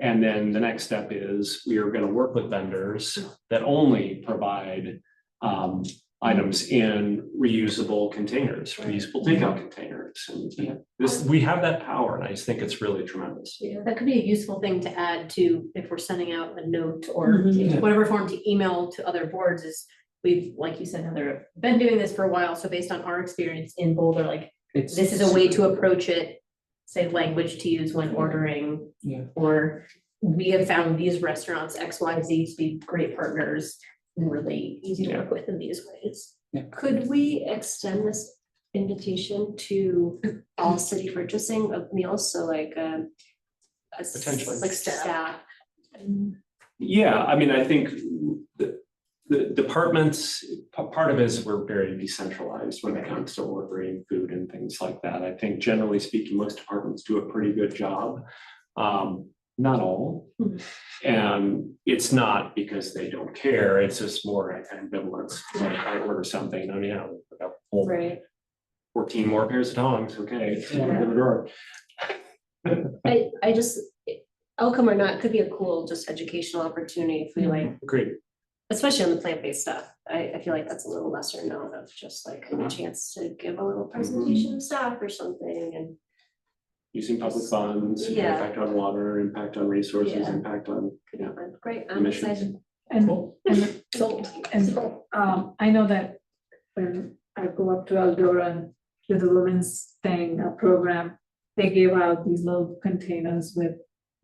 And then the next step is we are going to work with vendors that only provide items in reusable containers, reusable takeout containers. And we have that power, and I just think it's really tremendous. Yeah, that could be a useful thing to add to if we're sending out a note or Mhm. whatever form to email to other boards is we've, like you said, Heather, been doing this for a while. So based on our experience in Boulder, like It's this is a way to approach it, say language to use when ordering. Yeah. Or we have found these restaurants, XYZ, to be great partners and really easy to work with in these ways. Could we extend this invitation to all city purchasing of meals? So like, Potentially. like staff. Yeah, I mean, I think the departments, part of it is we're very decentralized when it comes to ordering food and things like that. I think generally speaking, most departments do a pretty good job. Not all. And it's not because they don't care, it's just more ambivalence. Like I order something, oh yeah, I got whole Right. 14 more pairs of tongs, okay. Yeah. Give it a drawer. I just, outcome or not, could be a cool, just educational opportunity if we like, Agreed. especially on the plant-based stuff. I feel like that's a little lesser known of just like a chance to give a little presentation of staff or something and. Using public funds, Yeah. impact on water, impact on resources, Yeah. impact on, Great, I'm Emissions. excited. And Sold. I know that when I go up to Eldora and to the women's thing, program, they gave out these little containers with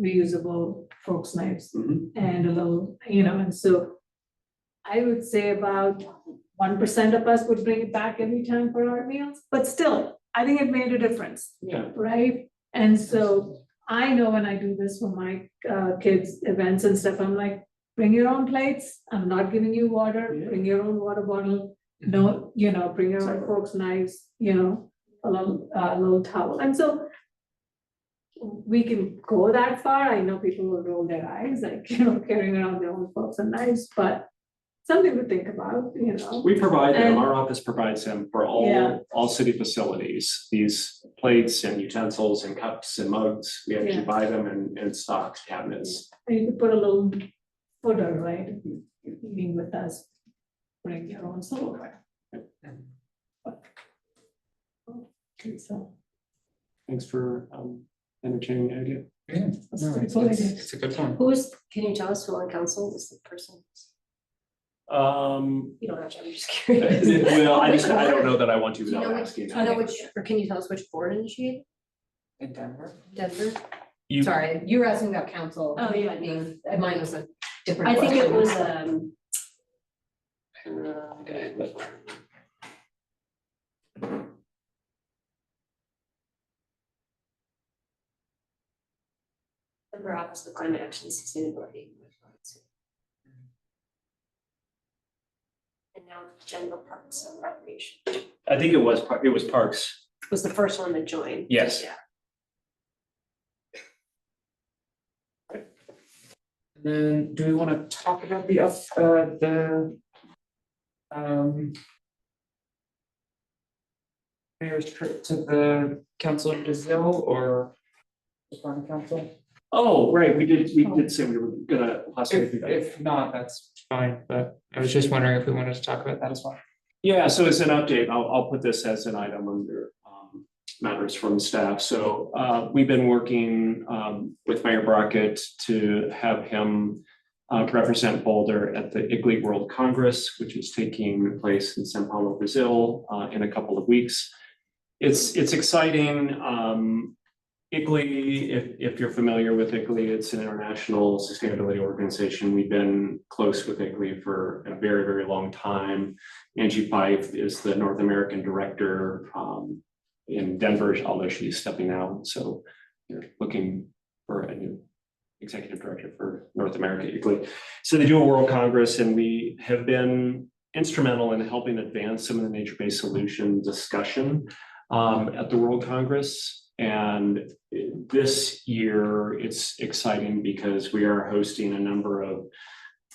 reusable forks, knives Mhm. and a little, and so I would say about 1% of us would bring it back every time for our meals, but still, I think it made a difference, Yeah, right? And so I know when I do this for my kids' events and stuff, I'm like, bring your own plates, I'm not giving you water, Yeah. bring your own water bottle. No, bring your own forks, knives, a little towel. And so we can go that far. I know people will roll their eyes, like, carrying around their own forks and knives, but something to think about. we provide them, And- our office provides them for Yeah. all city facilities. These plates and utensils and cups and mugs, we actually Yeah. buy them in stock cabinets. And you could put a little footer, right? If you're eating with us, bring your own silverware. Okay, so Thanks for entertaining the idea. Yeah, that's no, pretty it's, cool it's, idea. it's a good one. Can you tell us who on council is the person? Um, You don't have to, I'm just curious. well, I don't know that I want to Do you know without which, asking. do you know which, or can you tell us which board initiated? In Denver? Denver? You- Sorry, you were asking about council. Oh, yeah. Mine was a different I think it question. was, Denver Office of Climate Action and Sustainability. And now General Parks and Recreation I think it was Parks. was the first one that joined. Yes. Yeah. And then, do we want to talk about mayor's trip to the council in Brazil or the farm council? Oh, right, we did say we were gonna possibly do that. If not, that's fine, but I was just wondering if we wanted to talk about that as well. Yeah, so as an update, I'll put this as an item under matters from staff. So we've been working with Mayor Brockett to have him represent Boulder at the IGLE World Congress, which is taking place in São Paulo, Brazil, in a couple of weeks. It's exciting. IGLE, if you're familiar with IGLE, it's an international sustainability organization. We've been close with IGLE for a very, very long time. Angie Fife is the North American director in Denver, although she's stepping out. So they're looking for a new executive director for North America IGLE. So they do a World Congress, and we have been instrumental in helping advance some of the nature-based solution discussion at the World Congress. And this year, it's exciting because we are hosting a number of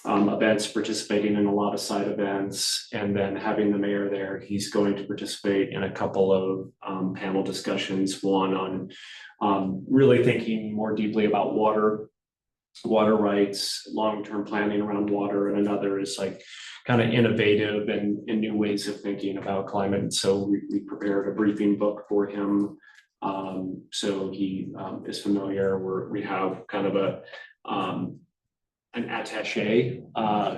events, participating in a lot of side events, and then having the mayor there. He's going to participate in a couple of panel discussions, one on really thinking more deeply about water rights, long-term planning around water, and another is like kind of innovative and new ways of thinking about climate. And so we prepared a briefing book for him. So he is familiar. We have kind of an attaché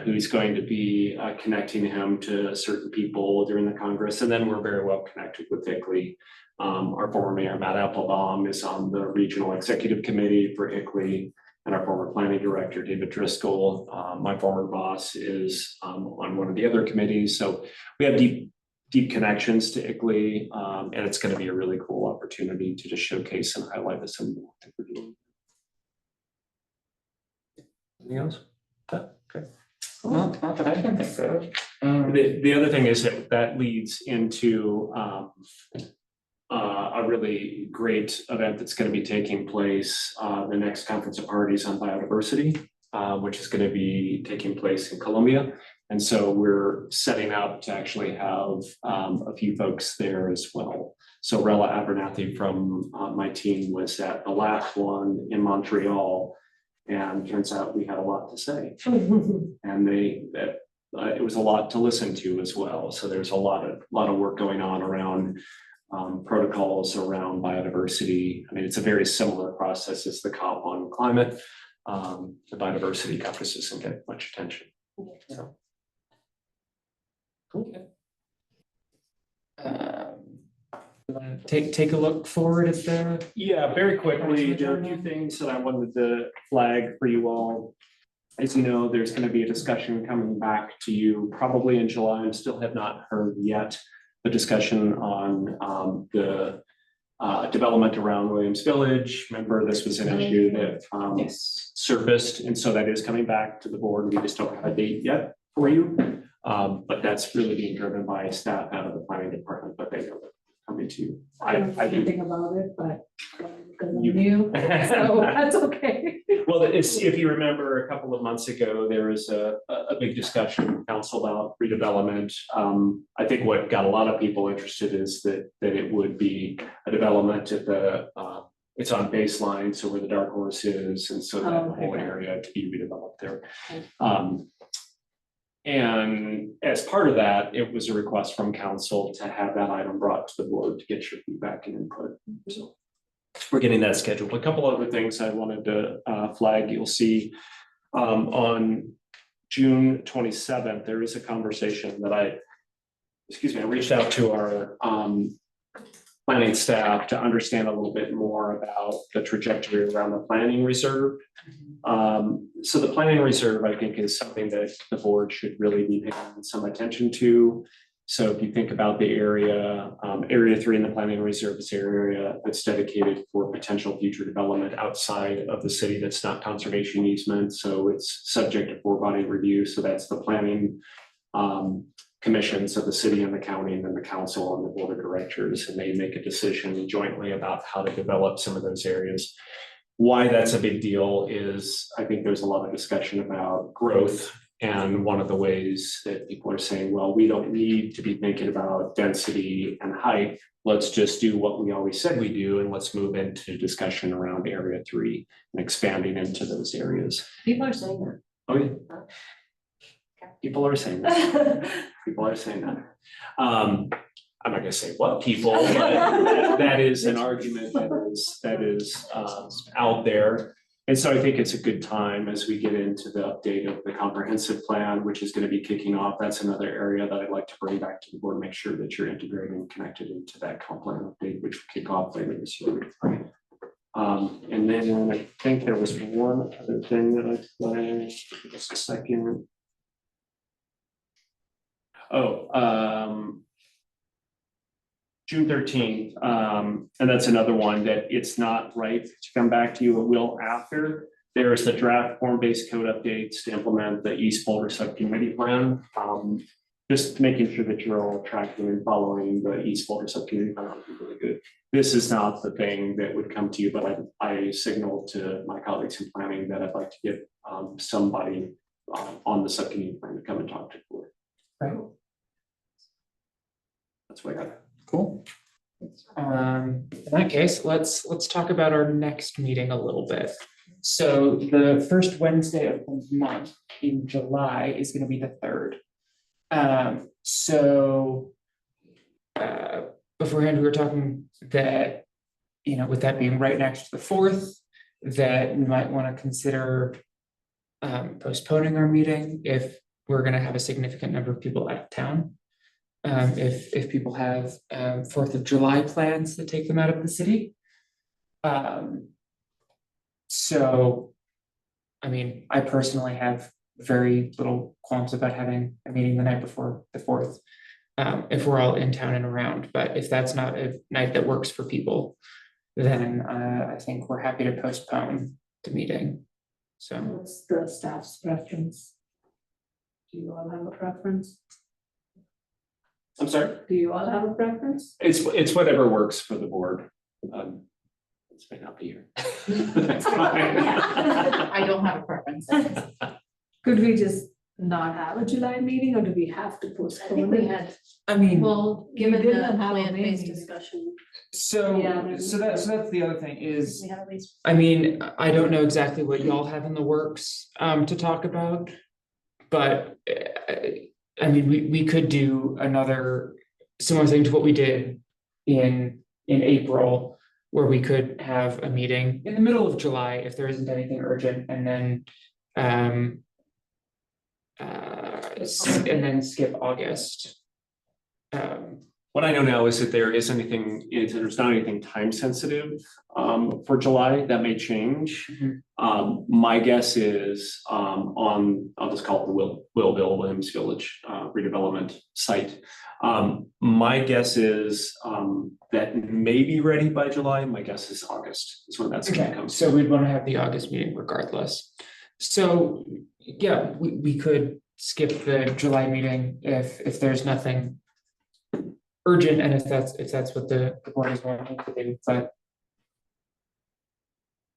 who's going to be connecting him to certain people during the Congress. And then we're very well connected with IGLE. Our former mayor, Matt Applebaum, is on the regional executive committee for IGLE, and our former planning director, David Driscoll, my former boss, is on one of the other committees. So we have deep connections to IGLE, and it's going to be a really cool opportunity to just showcase and highlight this and what we're doing. Anything else? Okay. Not that I can think of. The other thing is that leads into a really great event that's going to be taking place, the next Conference of Parties on Biodiversity, which is going to be taking place in Colombia. And so we're setting up to actually have a few folks there as well. So Rella Abernathy from my team was at the last one in Montreal, and turns out we had a lot to say. And it was a lot to listen to as well. So there's a lot of work going on around protocols around biodiversity. I mean, it's a very similar process as the COP on climate. The biodiversity conference doesn't get much attention. So. Cool. Take a look forward at the. Yeah, very quickly, there are a few things that I wanted to flag for you all. As you know, there's going to be a discussion coming back to you probably in July. I still have not heard yet the discussion on the development around Williams Village. Remember, this was an issue that surfaced, and so that is coming back to the board. We just don't have a date yet for you, but that's really being driven by staff out of the planning department. But they know that coming to you. I don't know I do. anything about it, but because I'm new, so that's okay. Well, if you remember a couple of months ago, there was a big discussion in council about redevelopment. I think what got a lot of people interested is that it would be a development at the, it's on baseline, so where the Dark Horse is, and so that whole area to be redeveloped there. And as part of that, it was a request from council to have that item brought to the board to get your feedback and input. So we're getting that scheduled. A couple other things I wanted to flag. You'll see on June 27th, there is a conversation that I reached out to our planning staff to understand a little bit more about the trajectory around the planning reserve. So the planning reserve, I think, is something that the board should really be paying some attention to. So if you think about the area 3 in the planning reserve is the area that's dedicated for potential future development outside of the city that's not conservation easement. So it's subject to 4-body review. So that's the planning commissions of the city and the county, and then the council and the board of directors, and they make a decision jointly about how to develop some of those areas. Why that's a big deal is I think there's a lot of discussion about growth And one of the ways that people are saying, well, we don't need to be thinking about density and height. Let's just do what we always said we do, and let's move into discussion around area 3 and expanding into those areas. People are saying that. Oh, yeah. People are saying that. People are saying that. I'm not gonna say what people, but that is an argument that is out there. And so I think it's a good time as we get into the update of the comprehensive plan, which is gonna be kicking off. That's another area that I'd like to bring back to the board, make sure that you're integrated and connected into that comp plan update, which will kick off later this year. And then I think there was one other thing that I planned, just a second. June 13th, and that's another one that it's not right to come back to you, it will after. There is the draft form-based code updates to implement the East Boulder subcommittee plan. Just making sure that you're all tracking and following the East Boulder subcommittee plan would be really good. This is not the thing that would come to you, but I signaled to my colleagues in planning that I'd like to get somebody on the subcommittee plan to come and talk to the board. Right. That's what I got. Cool. In that case, let's talk about our next meeting a little bit. So the first Wednesday of the month in July is going to be the 3rd. Beforehand, we were talking that, with that being right next to the 4th, that we might want to consider postponing our meeting if we're going to have a significant number of people out of town. If people have 4th of July plans that take them out of the city. So, I mean, I personally have very little qualms about having a meeting the night before the 4th, if we're all in town and around. But if that's not a night that works for people, then I think we're happy to postpone the meeting. So, What's the staff's preference? Do you all have a preference? I'm sorry? Do you all have a preference? It's whatever works for the board. This may not be here. That's fine. I don't have a preference. Could we just not have a July meeting, or do we have to I think postpone we it? had, I mean, well, We given the didn't have a plant-based meeting. discussion. Yeah. so that's the other thing is, We have at least. I mean, I don't know exactly what y'all have in the works to talk about. But I mean, we could do another similar thing to what we did in April, where we could have a meeting in the middle of July if there isn't anything urgent, and then skip August. What I know now is that there's not anything time sensitive for July. That may change. My guess is I'll just call it the Williams Village redevelopment site. My guess is that may be ready by July. My guess is August is when that's gonna Okay, come. so we'd want to have the August meeting regardless. So, yeah, we could skip the July meeting if there's nothing urgent, and if that's what the board is wanting to do, but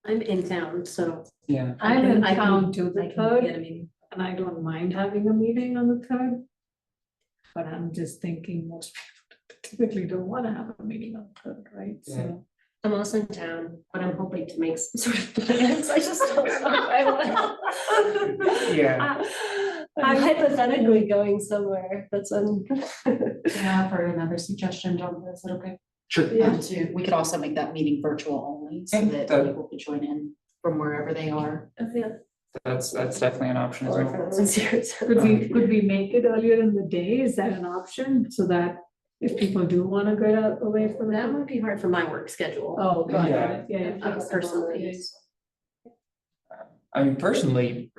I'm in town, so. yeah. I'm in I can- town to the I can 3rd, get a meeting. and I don't mind having a meeting on the 3rd. But I'm just thinking most people typically don't want to have a meeting on the 3rd, right? So, I'm also in town, but I'm hoping to make some sort of plans. I just don't know if I will. Yeah. I'm hypothetically going somewhere that's Can I offer another suggestion, John? Is that okay? Sure. We could also make that meeting virtual only so Yeah, that that- people could join in from wherever they are. That's definitely an option as Or well. for the sincerity. could we make it earlier in the day? Is that an option? So that if people do want to get out away from That that? would be hard for my work schedule. Oh, got Yeah. it. Yeah. Personally. I mean, personally,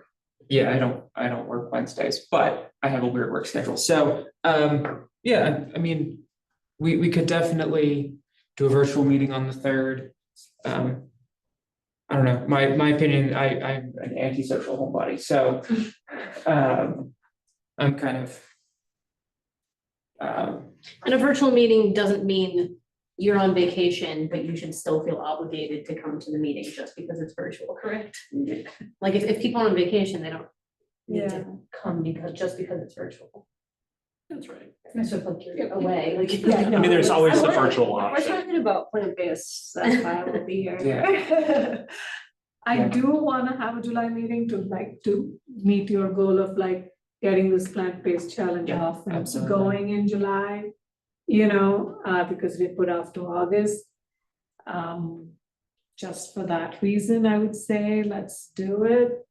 yeah, I don't work Wednesdays, but I have a weird work schedule. So, yeah, I mean, we could definitely do a virtual meeting on the 3rd. I don't know, my opinion, I'm an antisocial homebody, so, I'm kind of, And a virtual meeting doesn't mean you're on vacation, but you should still feel obligated to come to the meeting just because it's virtual, correct? Like if people are on vacation, they don't need Yeah. to come just because it's virtual. That's right. It's sort of like you're away, like. Yeah, no, I mean, there's always the I wanna- virtual We're option. talking about plant-based, that's why I will be here. Yeah. I Yeah. do wanna have a July meeting to meet your goal of like getting this plant-based challenge Yeah, off and absolutely. going in July. Because we put off to August. Just for that reason, I would say, let's do it.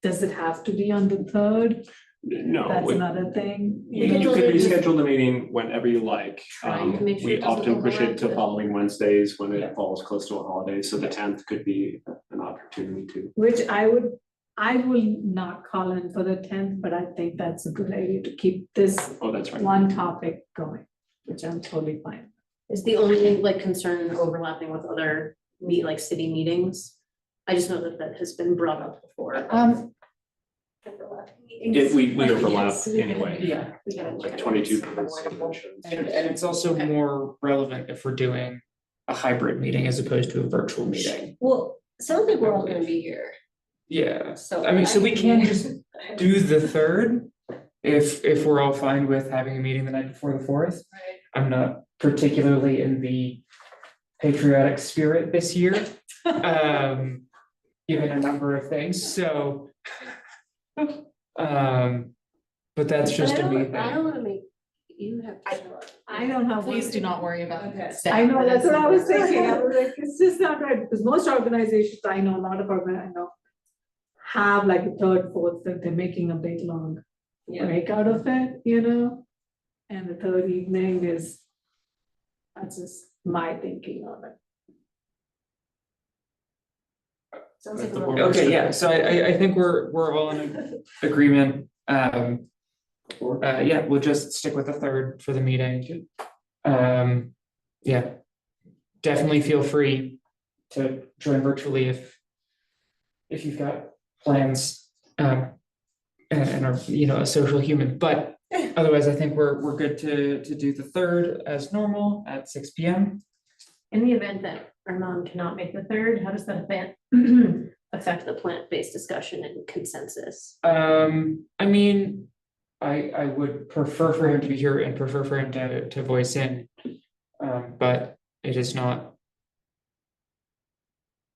Does it have to be on the third? No, That's another thing. you could reschedule the meeting whenever you like. Trying to make sure We it doesn't often push overlap it to with- following Wednesdays when Yeah. it falls close to a holiday, so the tenth could be an opportunity to. Which I will not call in for the tenth, but I think that's a good idea to keep this Oh, that's right. one topic going, which I'm totally fine. Is the only like concern overlapping with other city meetings? I just know that has been brought up before. Overlapping meetings. If we overlap Yes, we can- anyway. Yeah, We gotta look Like at 22 it. conventions. and it's also Okay. more relevant if we're doing a hybrid meeting as opposed to a virtual meeting. Well, it sounds like we're all gonna be here, Yeah, so. I mean, so we can just do the third. If we're all fine with having a meeting the night before the fourth. I'm not particularly in the patriotic spirit this year. Given a number of things, so. But that's just a me I thing. don't wanna make, you have to show up. I don't have. Please one. do not worry about Okay. it. I know, that's what I was thinking, I was like, it's just not right, because most organizations, I know, a lot of organizations, I know. Have like a third, fourth, that they're making a big long Yeah. break out of it, And the third evening is. That's just my thinking on it. Sounds like we're Okay, all. Okay, yeah, so I think we're all in agreement. Yeah, we'll just stick with the third for the meeting. Yeah. Definitely feel free to join virtually if you've got plans. And are, a social human, but otherwise I think we're good to do the third as normal at 6 p.m. In the event that Armand cannot make the third, how does that affect the plant-based discussion and consensus? I mean, I would prefer for him to be here and prefer for him to voice in. But it is not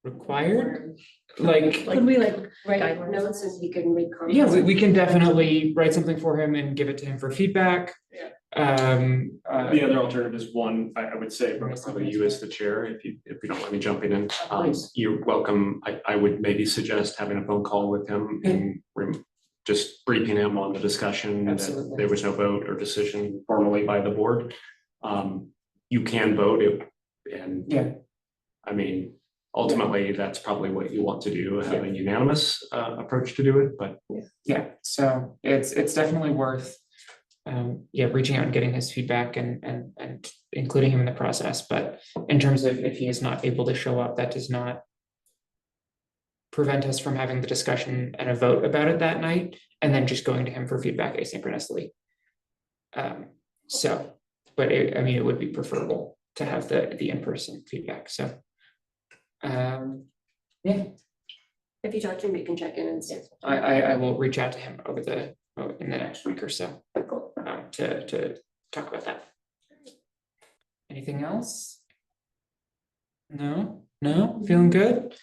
required, like, Could we write guidelines. notes as he can make comments? yeah, we can definitely write something for him and give it to him for feedback. Yeah. The other alternative is one, I would say, probably you as the chair, if you don't mind me jumping in, Please. you're welcome. I would maybe suggest having a phone call with him and just briefing him on the discussion, that Absolutely. there was no vote or decision formally by the board. You can vote it, and Yeah. I mean, ultimately, that's probably what you want to do, have a unanimous approach to do it, but Yeah, so it's definitely worth reaching out and getting his feedback and including him in the process, but in terms of if he is not able to show up, that does not prevent us from having the discussion and a vote about it that night, and then just going to him for feedback asynchronously. But it would be preferable to have the in-person feedback, so. If you talk to him, you can check in and see. I will reach out to him in the next week or so, to talk about that. Anything else? No, feeling good?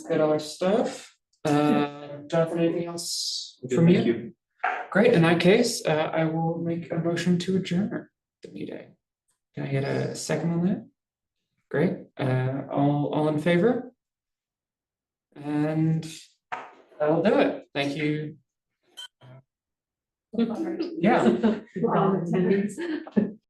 Got all our stuff. Jonathan, anything else from you? Great, in that case, I will make a motion to adjourn the meeting. Can I get a second on that? Great, all in favor? And that'll do it, thank you. Yeah. With all attendance.